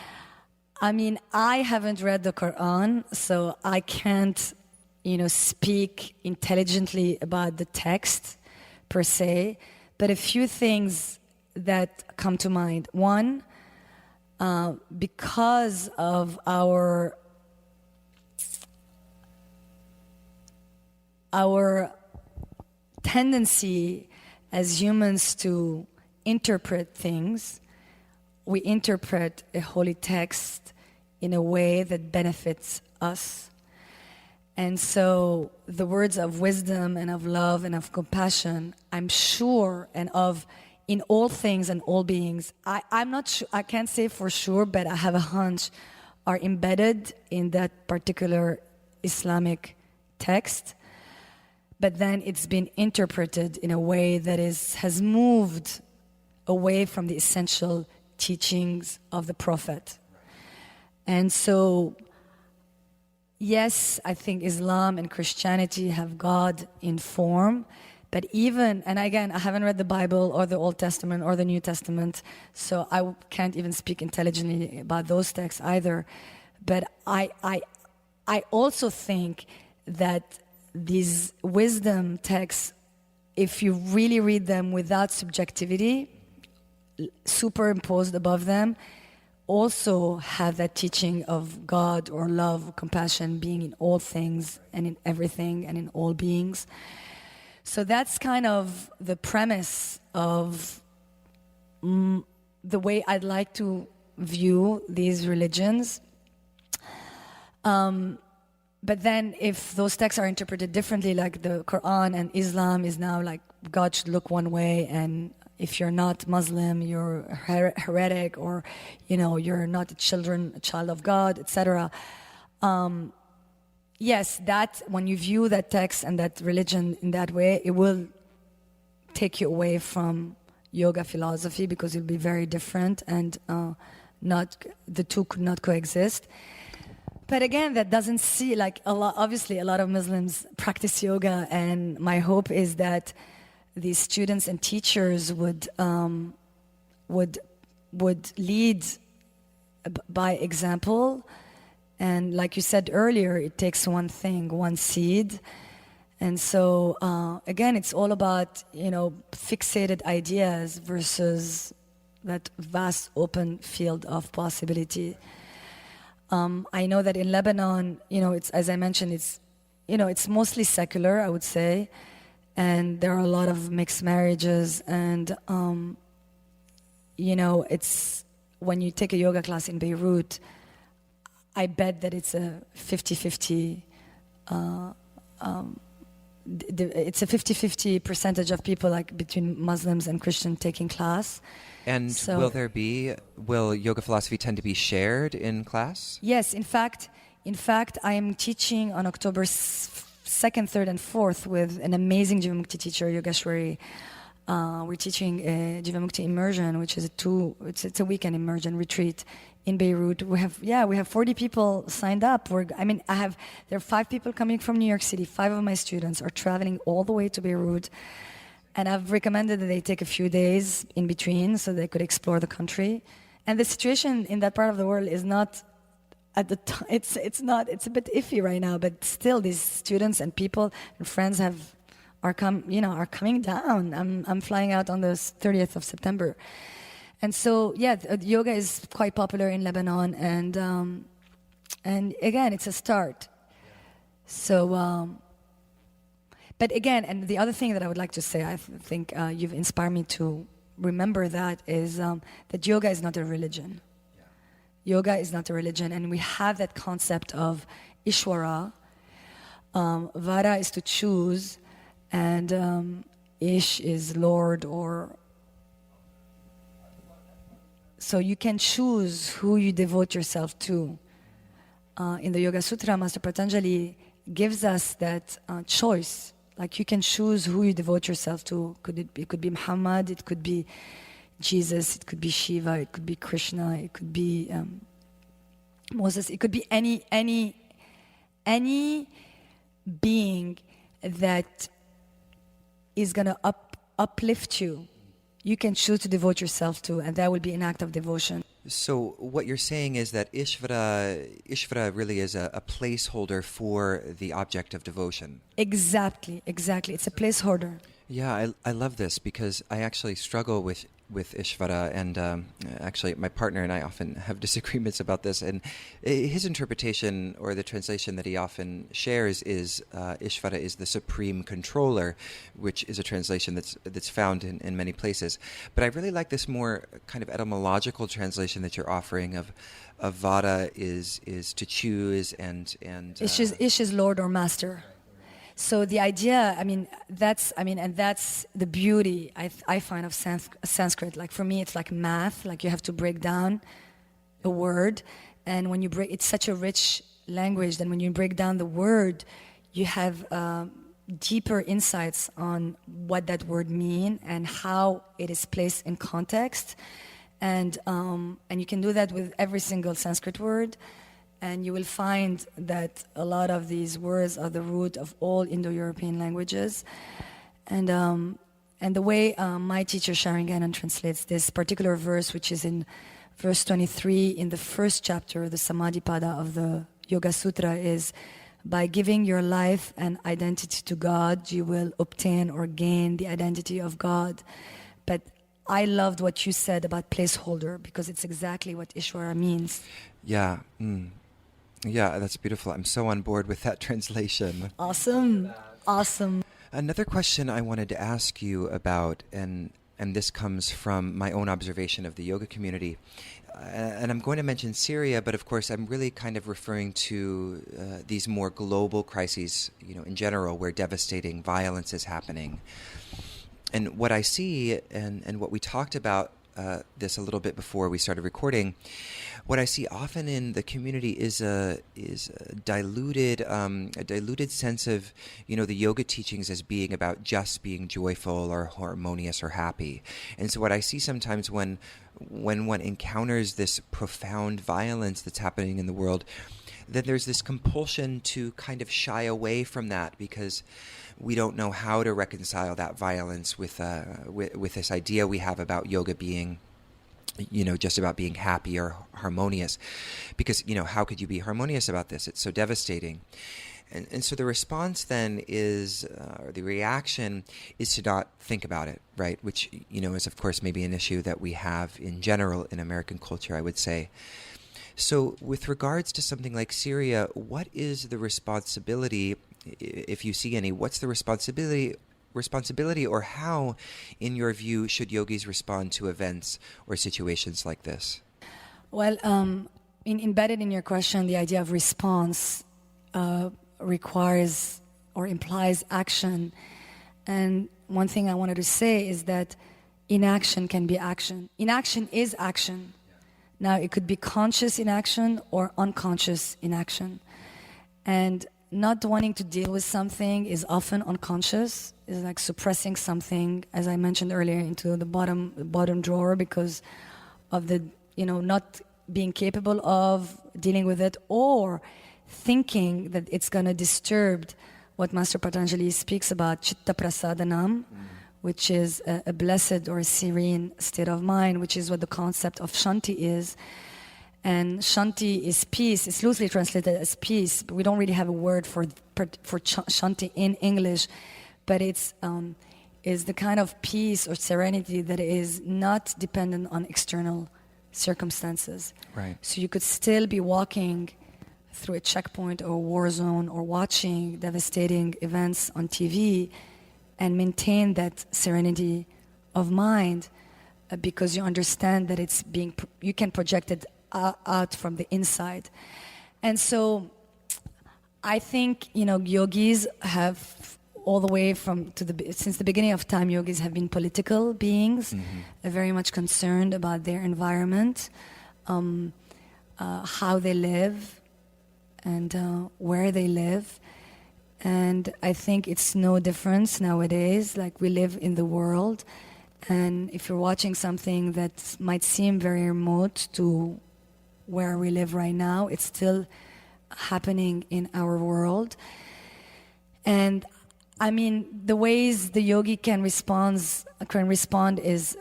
I mean, I haven't read the Quran, so I can't, speak intelligently about the text per se, but a few things that come to mind. One, because of our tendency as humans to interpret things, we interpret a holy text in a way that benefits us. And so the words of wisdom and of love and of compassion, I'm sure, and of in all things and all beings, I'm not sure, I can't say for sure, but I have a hunch, are embedded in that particular Islamic text. But then it's been interpreted in a way that has moved away from the essential teachings of the Prophet. And so, yes, I think Islam and Christianity have God in form, But even, and again, I haven't read the Bible or the Old Testament or the New Testament, so I can't even speak intelligently about those texts either. But I also think that these wisdom texts, if you really read them without subjectivity superimposed above them, also have that teaching of God or love, compassion being in all things and in everything and in all beings. So that's kind of the premise of the way I'd like to view these religions. But then if those texts are interpreted differently, like the Quran and Islam is now like God should look one way, and if you're not Muslim, you're heretic, or you're not a child of God, etc. Yes, that when you view that text and that religion in that way, it will take you away from yoga philosophy, because it'll be very different, and the two could not coexist. But again, that doesn't see like obviously a lot of Muslims practice yoga, and my hope is that these students and teachers would lead by example. And like you said earlier, it takes one thing, one seed. And so again, it's all about fixated ideas versus that vast open field of possibility. I know that in Lebanon, it's, as I mentioned, it's mostly secular, I would say, and there are a lot of mixed marriages, and it's when you take a yoga class in Beirut, I bet that it's a 50-50. It's a 50-50 percentage of people, like between Muslims and Christians, taking class. And so, will yoga philosophy tend to be shared in class? Yes, in fact, I am teaching on October 2nd, 3rd, and 4th with an amazing Jivamukti teacher, Yogeshwari. We're teaching a Jivamukti immersion, which is it's a weekend immersion retreat in Beirut. We have 40 people signed up. There are 5 people coming from New York City. 5 of my students are traveling all the way to Beirut. And I've recommended that they take a few days in between so they could explore the country. And the situation in that part of the world is not at the time. It's a bit iffy right now, but still these students and people and friends are coming down. I'm flying out on the 30th of September. And so yoga is quite popular in Lebanon, and again, it's a start. So but again, and the other thing that I would like to say, I think you've inspired me to remember that, is that yoga is not a religion. Yeah. Yoga is not a religion, and we have that concept of Ishwara. Vara is to choose, and Ish is Lord, or... So you can choose who you devote yourself to. In the Yoga Sutra, Master Patanjali gives us that choice. Like, you can choose who you devote yourself to. It could be Muhammad, it could be Jesus, it could be Shiva, it could be Krishna, it could be Moses. It could be any being that is going to uplift you. You can choose to devote yourself to, and that will be an act of devotion. So what you're saying is that Ishvara really is a placeholder for the object of devotion. Exactly. It's a placeholder. Yeah, I love this, because I actually struggle with Ishvara, and actually my partner and I often have disagreements about this, and his interpretation, or the translation that he often shares, is Ishvara is the supreme controller, which is a translation that's found in many places. But I really like this more kind of etymological translation that you're offering of Vara is to choose, and Ish is Lord or Master. So the idea, that's the beauty I find of Sanskrit. Like, for me, it's like math. Like, you have to break down a word, and when you it's such a rich language. Then when you break down the word, you have deeper insights on what that word means and how it is placed in context, and you can do that with every single Sanskrit word. And you will find that a lot of these words are the root of all Indo-European languages. And the way my teacher Sharon Gannon translates this particular verse, which is in verse 23 in the first chapter of the Samadhipada of the Yoga Sutra, is by giving your life and identity to God, you will obtain or gain the identity of God. But I loved what you said about placeholder, because it's exactly what Ishvara means. Yeah. Yeah, that's beautiful. I'm so on board with that translation. Awesome. Awesome. Another question I wanted to ask you about, and this comes from my own observation of the yoga community, and I'm going to mention Syria, but of course I'm really kind of referring to these more global crises, in general, where devastating violence is happening. And what I see, and what we talked about this a little bit before we started recording, what I see often in the community is a diluted sense of the yoga teachings as being about just being joyful or harmonious or happy. And so what I see sometimes when one encounters this profound violence that's happening in the world, then there's this compulsion to kind of shy away from that, because we don't know how to reconcile that violence with this idea we have about yoga being, just about being happy or harmonious. Because, how could you be harmonious about this? It's so devastating. And so the response then is, or the reaction is to not think about it, right? Which, is of course maybe an issue that we have in general in American culture, I would say. So with regards to something like Syria, what is the responsibility, if you see any, what's the responsibility, or how, in your view, should yogis respond to events or situations like this? Well, embedded in your question, the idea of response requires or implies action. And one thing I wanted to say is that inaction can be action. Inaction is action. Now, it could be conscious inaction or unconscious inaction. And not wanting to deal with something is often unconscious. It's like suppressing something, as I mentioned earlier, into the bottom drawer because of the, not being capable of dealing with it, or thinking that it's going to disturb what Master Patanjali speaks about, chitta prasadanam, which is a blessed or a serene state of mind, which is what the concept of shanti is. And shanti is peace. It's loosely translated as peace, but we don't really have a word for shanti in English. But it's is the kind of peace or serenity that is not dependent on external circumstances. Right. So you could still be walking through a checkpoint or a war zone or watching devastating events on TV and maintain that serenity of mind because you understand that it's you can project it out from the inside. And so I think, yogis have all the way since the beginning of time, yogis have been political beings, very much concerned about their environment, how they live, and where they live. And I think it's no difference nowadays. Like, we live in the world, and if you're watching something that might seem very remote to where we live right now, it's still happening in our world. And I mean, the ways the yogi can respond is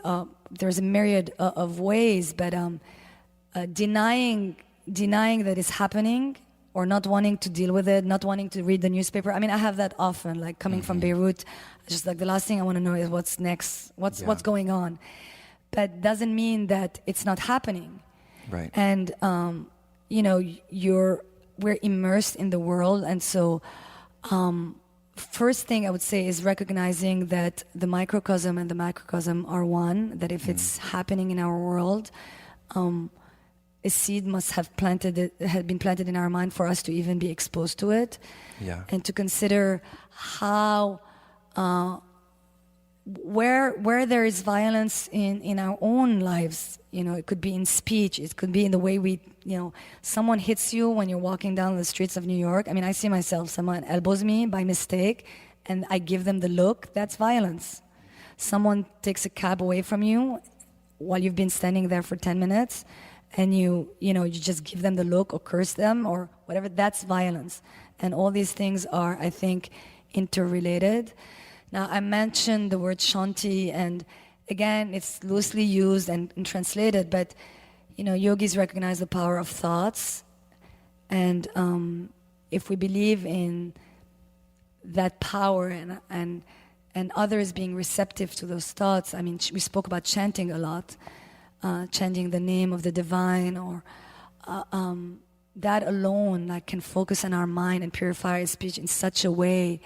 there's a myriad of ways, but denying that it's happening, or not wanting to deal with it, not wanting to read the newspaper. I mean, I have that often, like coming from Beirut, just like the last thing I want to know is what's next, what's going on. But doesn't mean that it's not happening. Right. And, we're immersed in the world. And so, first thing I would say is recognizing that the microcosm and the macrocosm are one, that if it's happening in our world, a seed must have been planted in our mind for us to even be exposed to it. Yeah. And to consider how, where there is violence in our own lives, it could be in speech, it could be in the way we, someone hits you when you're walking down the streets of New York. I mean, I see myself, someone elbows me by mistake and I give them the look, that's violence. Someone takes a cab away from you while you've been standing there for 10 minutes and you just give them the look or curse them or whatever, that's violence. And all these things are, I think, interrelated. Now, I mentioned the word shanti, and again, it's loosely used and translated, but yogis recognize the power of thoughts, and if we believe in that power and others being receptive to those thoughts, I mean, we spoke about chanting a lot, chanting the name of the divine, or that alone can focus on our mind and purify our speech in such a way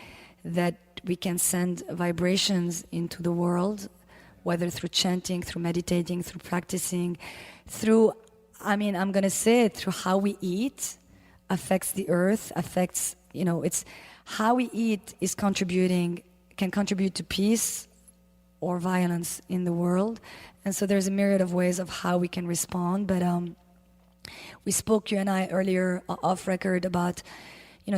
that we can send vibrations into the world, whether through chanting, through meditating, through practicing, through, I'm going to say it, through how we eat affects the earth, affects, it's how we eat can contribute to peace or violence in the world. And so there's a myriad of ways of how we can respond. But we spoke, you and I, earlier off record about,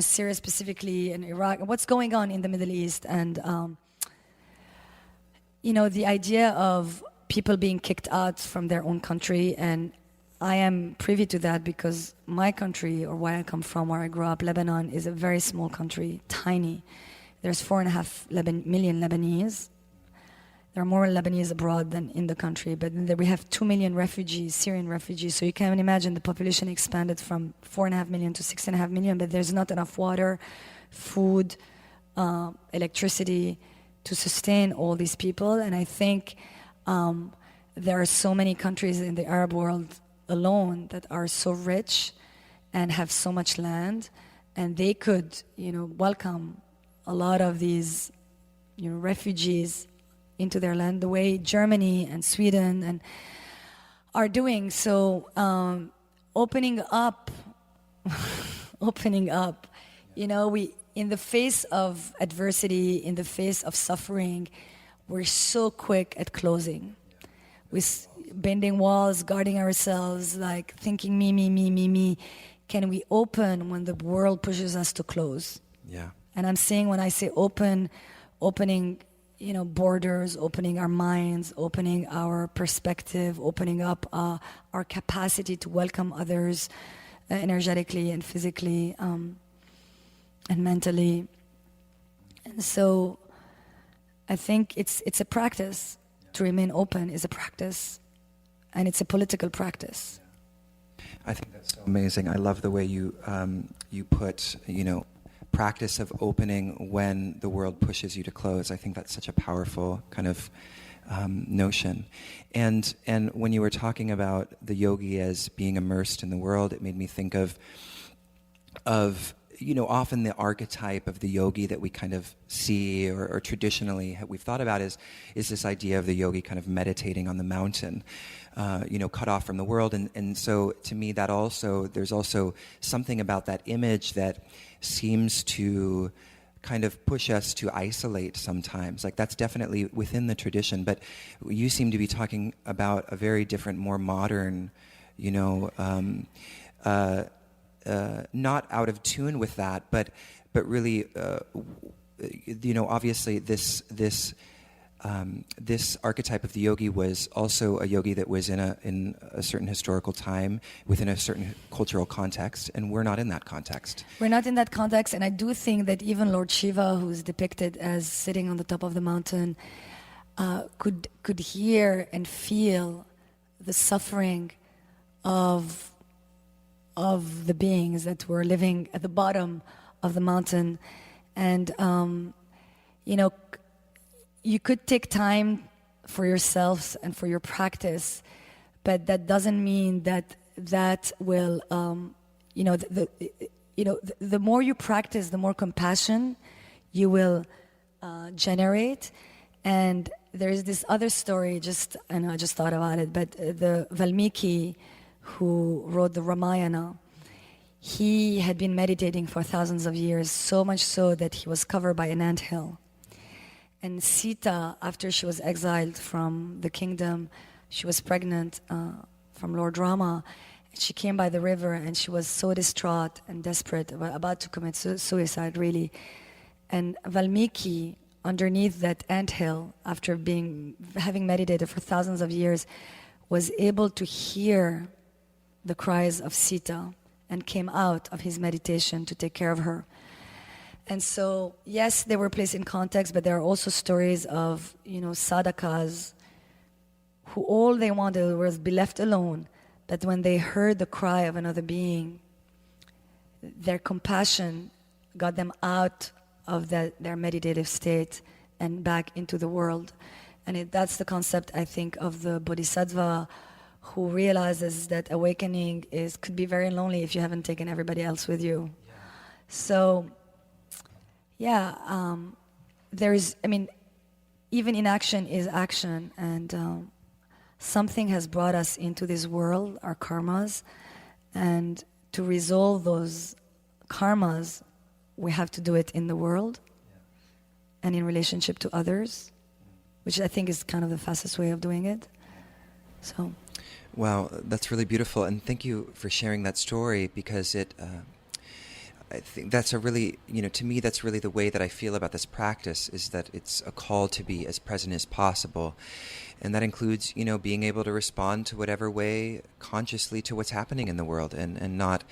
Syria specifically and Iraq, and what's going on in the Middle East. And, the idea of people being kicked out from their own country. And I am privy to that because my country, or where I come from, where I grew up, Lebanon, is a very small country, tiny. There's 4.5 million Lebanese. There are more Lebanese abroad than in the country, but we have 2 million refugees, Syrian refugees. So you can imagine the population expanded from 4.5 million to 6.5 million, but there's not enough water, food, electricity to sustain all these people. And I think there are so many countries in the Arab world alone that are so rich and have so much land, and they could, welcome a lot of these, refugees into their land, the way Germany and Sweden are doing. So opening up, we, in the face of adversity, in the face of suffering, we're so quick at closing. With bending walls, guarding ourselves, thinking me. Can we open when the world pushes us to close? Yeah. And I'm saying, when I say opening, borders, opening our minds, opening our perspective, opening up our capacity to welcome others energetically and physically and mentally. And so I think it's a practice. To remain open is a practice, and it's a political practice. I think that's so amazing. I love the way you put, practice of opening when the world pushes you to close. I think that's such a powerful kind of notion. And when you were talking about the yogi as being immersed in the world, it made me think of often the archetype of the yogi that we kind of see or traditionally we've thought about is this idea of the yogi kind of meditating on the mountain, cut off from the world. And so to me there's also something about that image that seems to kind of push us to isolate sometimes. That's definitely within the tradition, but you seem to be talking about a very different, more modern, not out of tune with that, but really, obviously this archetype of the yogi was also a yogi that was in a certain historical time, within a certain cultural context, and we're not in that context. We're not in that context, and I do think that even Lord Shiva, who's depicted as sitting on the top of the mountain, could hear and feel the suffering of the beings that were living at the bottom of the mountain. And, you could take time for yourselves and for your practice, but that doesn't mean that will, the more you practice, the more compassion you will generate. And there is this other story, I just thought about it, but the Valmiki, who wrote the Ramayana, he had been meditating for thousands of years, so much so that he was covered by an anthill. And Sita, after she was exiled from the kingdom, she was pregnant from Lord Rama. She came by the river, and she was so distraught and desperate, about to commit suicide, really. And Valmiki, underneath that anthill, after having meditated for thousands of years, was able to hear the cries of Sita and came out of his meditation to take care of her. And so, yes, they were placed in context, but there are also stories of, sadhakas who all they wanted was be left alone. That when they heard the cry of another being, their compassion got them out of their meditative state and back into the world. And that's the concept, I think, of the bodhisattva who realizes that awakening could be very lonely if you haven't taken everybody else with you. Yeah. So, even inaction is action, and something has brought us into this world, our karmas, and to resolve those karmas, we have to do it in the world and in relationship to others, which I think is kind of the fastest way of doing it. So, wow, that's really beautiful, and thank you for sharing that story, because I think that's a really, to me, that's really the way that I feel about this practice, is that it's a call to be as present as possible. And that includes, being able to respond to whatever way consciously to what's happening in the world, and not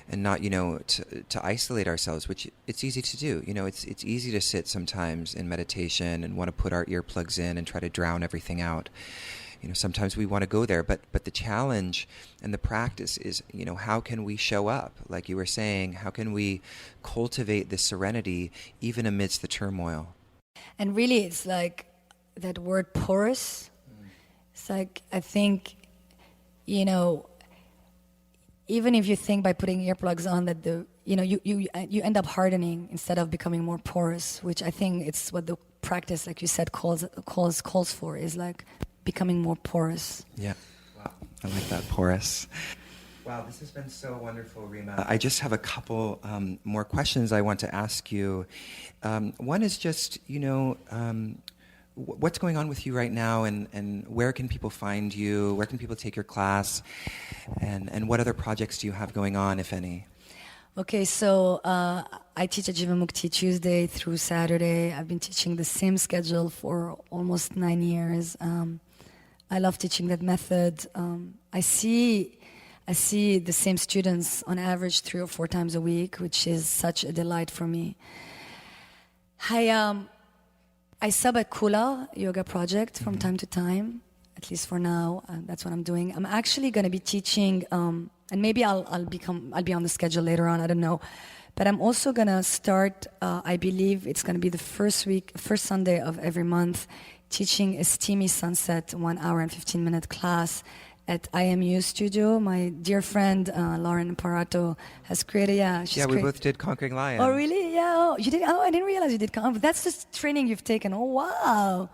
to isolate ourselves, which it's easy to do. It's easy to sit sometimes in meditation and want to put our earplugs in and try to drown everything out. Sometimes we want to go there, but the challenge and the practice is, how can we show up? Like you were saying, how can we cultivate this serenity even amidst the turmoil? And really, it's like that word porous. It's like, I think, even if you think by putting earplugs on that you end up hardening instead of becoming more porous, which I think it's what the practice, like you said, calls for, is like becoming more porous. Yeah. Wow. I like that, porous. Wow, this has been so wonderful, Rima. I just have a couple more questions I want to ask you. One is just, what's going on with you right now, and where can people find you? Where can people take your class? And what other projects do you have going on, if any? Okay, so I teach at Jivamukti Tuesday through Saturday. I've been teaching the same schedule for almost 9 years. I love teaching that method. I see the same students on average 3 or 4 times a week, which is such a delight for me. I sub at Kula Yoga Project from time to time, at least for now. That's what I'm doing. I'm actually going to be teaching, and maybe I'll be on the schedule later on. I don't know, but I'm also going to start. I believe it's going to be the first Sunday of every month, teaching a steamy sunset 1 hour and 15-minute class at IMU Studio. My dear friend Lauren Parato has created. We both did Conquering Lion. Oh, really? Yeah. Oh, you did. Oh, I didn't realize you did. That's the training you've taken. Oh, wow.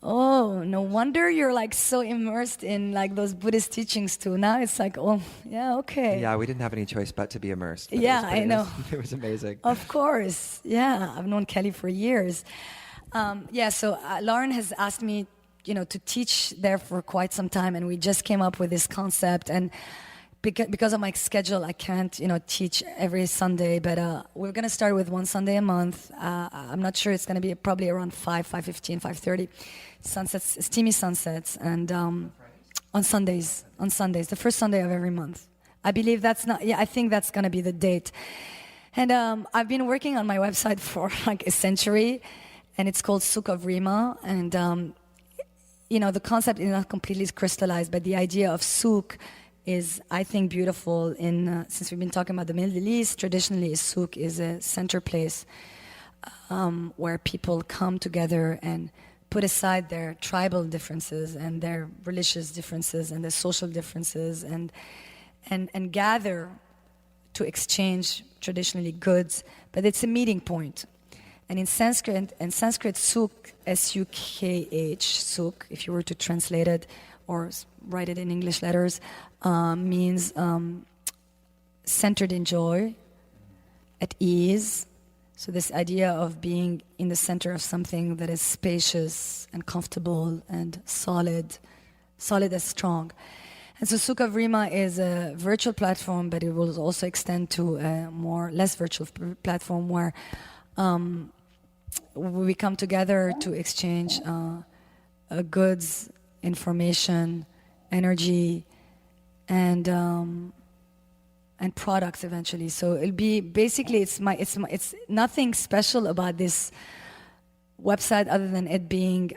Oh, no wonder you're like so immersed in like those Buddhist teachings too. Now it's like, oh, yeah, okay. Yeah, we didn't have any choice but to be immersed. Yeah, I know. It was amazing. Of course. Yeah, I've known Kelly for years. So Lauren has asked me, to teach there for quite some time, and we just came up with this concept. And because of my schedule, I can't, teach every Sunday, but we're going to start with 1 Sunday a month. I'm not sure, it's going to be probably around 5:15, 5:30, sunsets, steamy sunsets, and on Sundays, the first Sunday of every month. I believe I think that's going to be the date. And I've been working on my website for like a century, and it's called Sukh of Rima, and the concept is not completely crystallized, but the idea of Sukh is, I think, beautiful. Since we've been talking about the Middle East, traditionally Sukh is a center place where people come together and put aside their tribal differences and their religious differences and their social differences and gather to exchange traditionally goods. But it's a meeting point. And in Sanskrit, Sukh, S-U-K-H, Sukh, if you were to translate it or write it in English letters, means centered in joy, at ease. So this idea of being in the center of something that is spacious and comfortable and solid as strong. And so Sukh of Rima is a virtual platform, but it will also extend to a less virtual platform where we come together to exchange goods, information, energy, and and products eventually. So it'll be basically it's nothing special about this website other than it being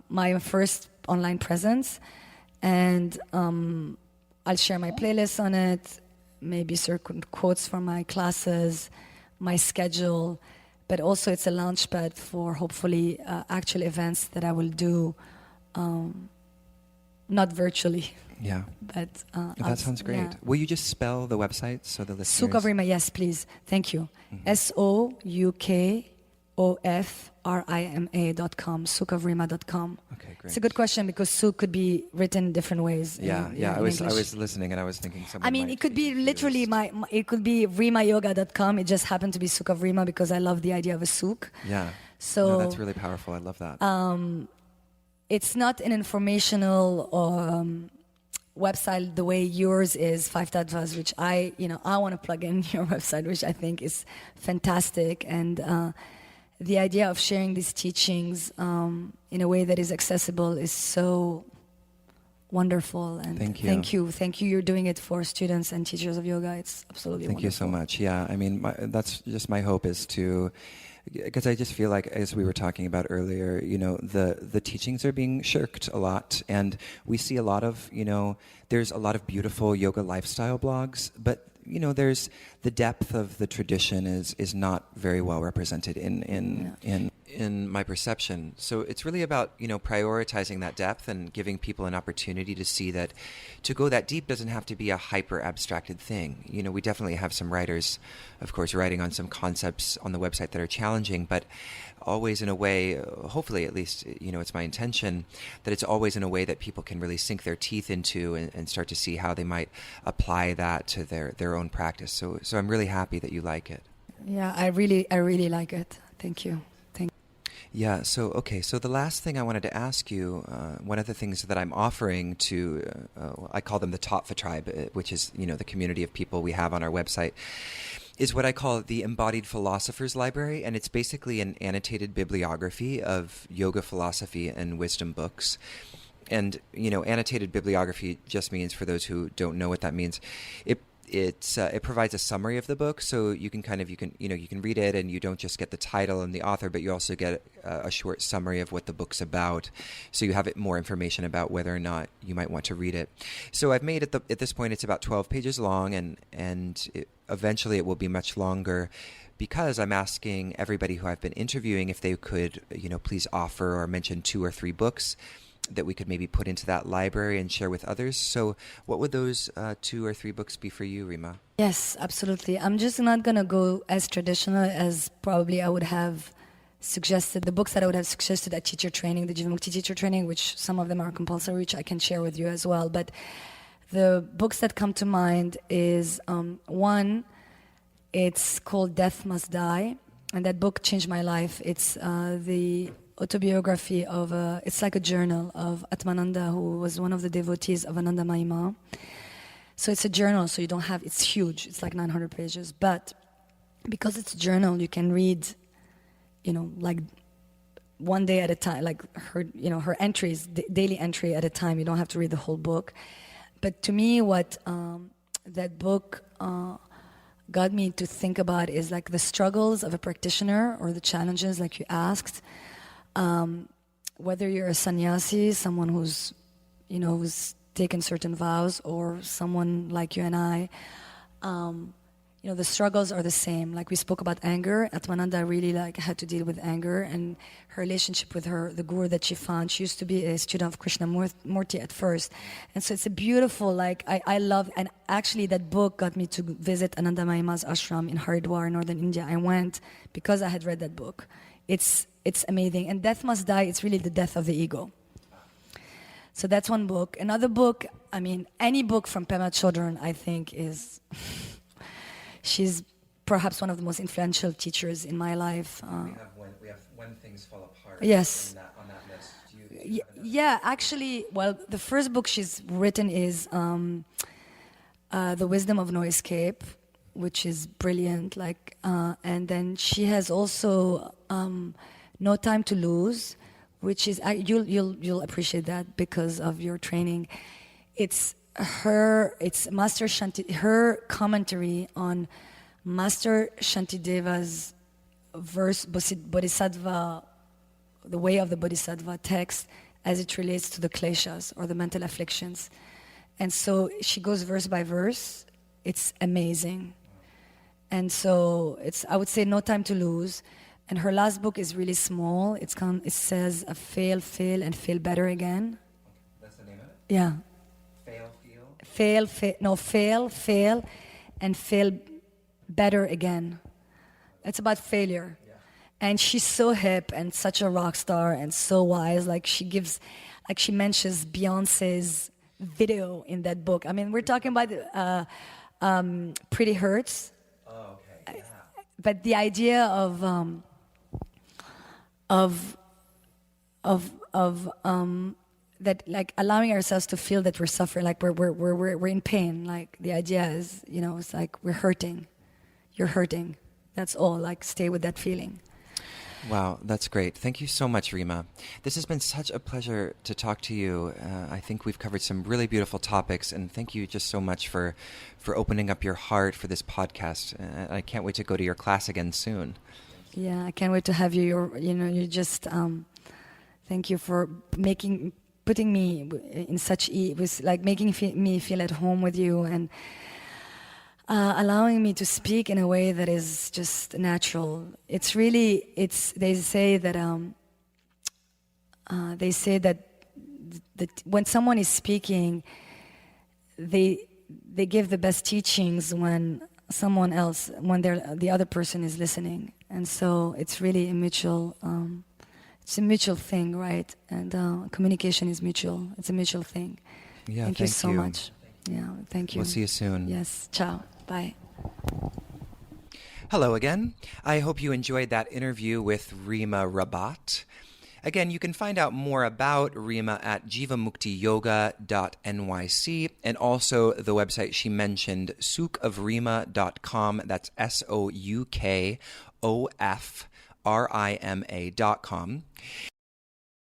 my first online presence, and I'll share my playlists on it, maybe certain quotes from my classes, my schedule, but also it's a launchpad for hopefully actual events that I will do, not virtually. Yeah. But that sounds great. yeah. Will you just spell the website so the listeners... Souk of Rima, yes, please. Thank you. SOUKOFRIMA.com, soukofrima.com. Okay, great. It's a good question because souk could be written different ways. Yeah, in I was English. listening and I was thinking someone I mean, might it could be confused. literally it could be rimayoga.com. It just happened to be Souk of Rima because I love the idea of a souk. Yeah. So no, that's really powerful. I love that. It's not an informational website the way yours is, Five Tattvas, which I want to plug in your website, which I think is fantastic. And the idea of sharing these teachings in a way that is accessible is so wonderful. And Thank you. Thank you. You're doing it for students and teachers of yoga. It's absolutely Thank wonderful. you so much. Yeah, I mean, that's just my hope is to... Because I just feel like, as we were talking about earlier, the teachings are being shirked a lot, and we see a lot of, there's a lot of beautiful yoga lifestyle blogs, but there's the depth of the tradition is not very well represented in my perception. So it's really about prioritizing that depth and giving people an opportunity to see that to go that deep doesn't have to be a hyper abstracted thing. We definitely have some writers, of course, writing on some concepts on the website that are challenging, but always in a way, hopefully at least, it's my intention, that it's always in a way that people can really sink their teeth into and start to see how they might apply that to their own practice. So I'm really happy that you like it. Yeah, I really like it. Thank you. Yeah, so the last thing I wanted to ask you, one of the things that I'm offering to, I call them the Tattva tribe, which is, the community of people we have on our website, is what I call the Embodied Philosophers Library, and it's basically an annotated bibliography of yoga philosophy and wisdom books. And, annotated bibliography just means, for those who don't know what that means, it provides a summary of the book, so you can read it and you don't just get the title and the author, but you also get a short summary of what the book's about, so you have more information about whether or not you might want to read it. So I've made it at this point it's about 12 pages long, and eventually it will be much longer, because I'm asking everybody who I've been interviewing if they could please offer or mention 2 or 3 books that we could maybe put into that library and share with others. So what would those 2 or 3 books be for you, Rima? Yes, absolutely. I'm just not going to go as traditional as probably I would have suggested. The books that I would have suggested at teacher training, the Jivamukti teacher training, which some of them are compulsory, which I can share with you as well. But the books that come to mind is one, it's called Death Must Die. And that book changed my life. It's the autobiography of it's like a journal of Atmananda, who was one of the devotees of Ananda Mahima. So it's a journal, so it's huge, it's like 900 pages, but because it's a journal, you can read, like one day at a time, like her entries, daily entry at a time. You don't have to read the whole book. But to me, what that book got me to think about is like the struggles of a practitioner, or the challenges, like you asked. Whether you're a sannyasi, someone who's taken certain vows, or someone like you and I, the struggles are the same. Like we spoke about anger, Atmananda really had to deal with anger, and her relationship with the guru that she found. She used to be a student of Krishnamurti at first, and so it's a beautiful, I love, and actually that book got me to visit Ananda Mahima's ashram in Haridwar, northern India. I went because I had read that book. It's amazing. And Death Must Die, it's really the death of the ego. So that's one book. Another book, any book from Pema Chodron, I think is... she's perhaps one of the most influential teachers in my life. We have When Things Fall Apart. Yes. On that list. Do you yeah, actually, well, the first book she's written is The Wisdom of No Escape, which is brilliant. And then she has also No Time to Lose, which is you'll appreciate that because of your training. It's it's Master Shanti, her commentary on Master Shantideva's verse Bodhisattva, the way of the Bodhisattva text as it relates to the kleshas or the mental afflictions. And so she goes verse by verse. It's amazing. And so it's, I would say, no time to lose. And her last book is really small. It says fail, and fail better again. That's the name of it? Yeah. Fail, Fail, and fail better again. It's about failure. Yeah. And she's so hip and such a rock star and so wise. Like she mentions Beyonce's video in that book. I mean, we're talking about Pretty Hurts. Oh, okay. Yeah. But the idea of that, like allowing ourselves to feel that we're suffering, like we're in pain. Like the idea is, it's like we're hurting. You're hurting. That's all. Like stay with that feeling. Wow, that's great. Thank you so much, Rima. This has been such a pleasure to talk to you. I think we've covered some really beautiful topics, and thank you just so much for opening up your heart for this podcast. I can't wait to go to your class again soon. Yeah, I can't wait to have you. You just thank you for putting me in such ease, like making me feel at home with you and allowing me to speak in a way that is just natural. They say that when someone is speaking, they give the best teachings when the other person is listening, and so it's really a mutual. It's a mutual thing, right? And communication is mutual. It's a mutual thing. Yeah, thank you so much. Yeah, thank you. We'll see you soon. Yes, ciao. Bye. Hello again. I hope you enjoyed that interview with Rima Rabbath. Again, you can find out more about Rima at jivamuktiyoga.nyc and also the website she mentioned, soukofrima.com. That's SOUKOFRIMA.com.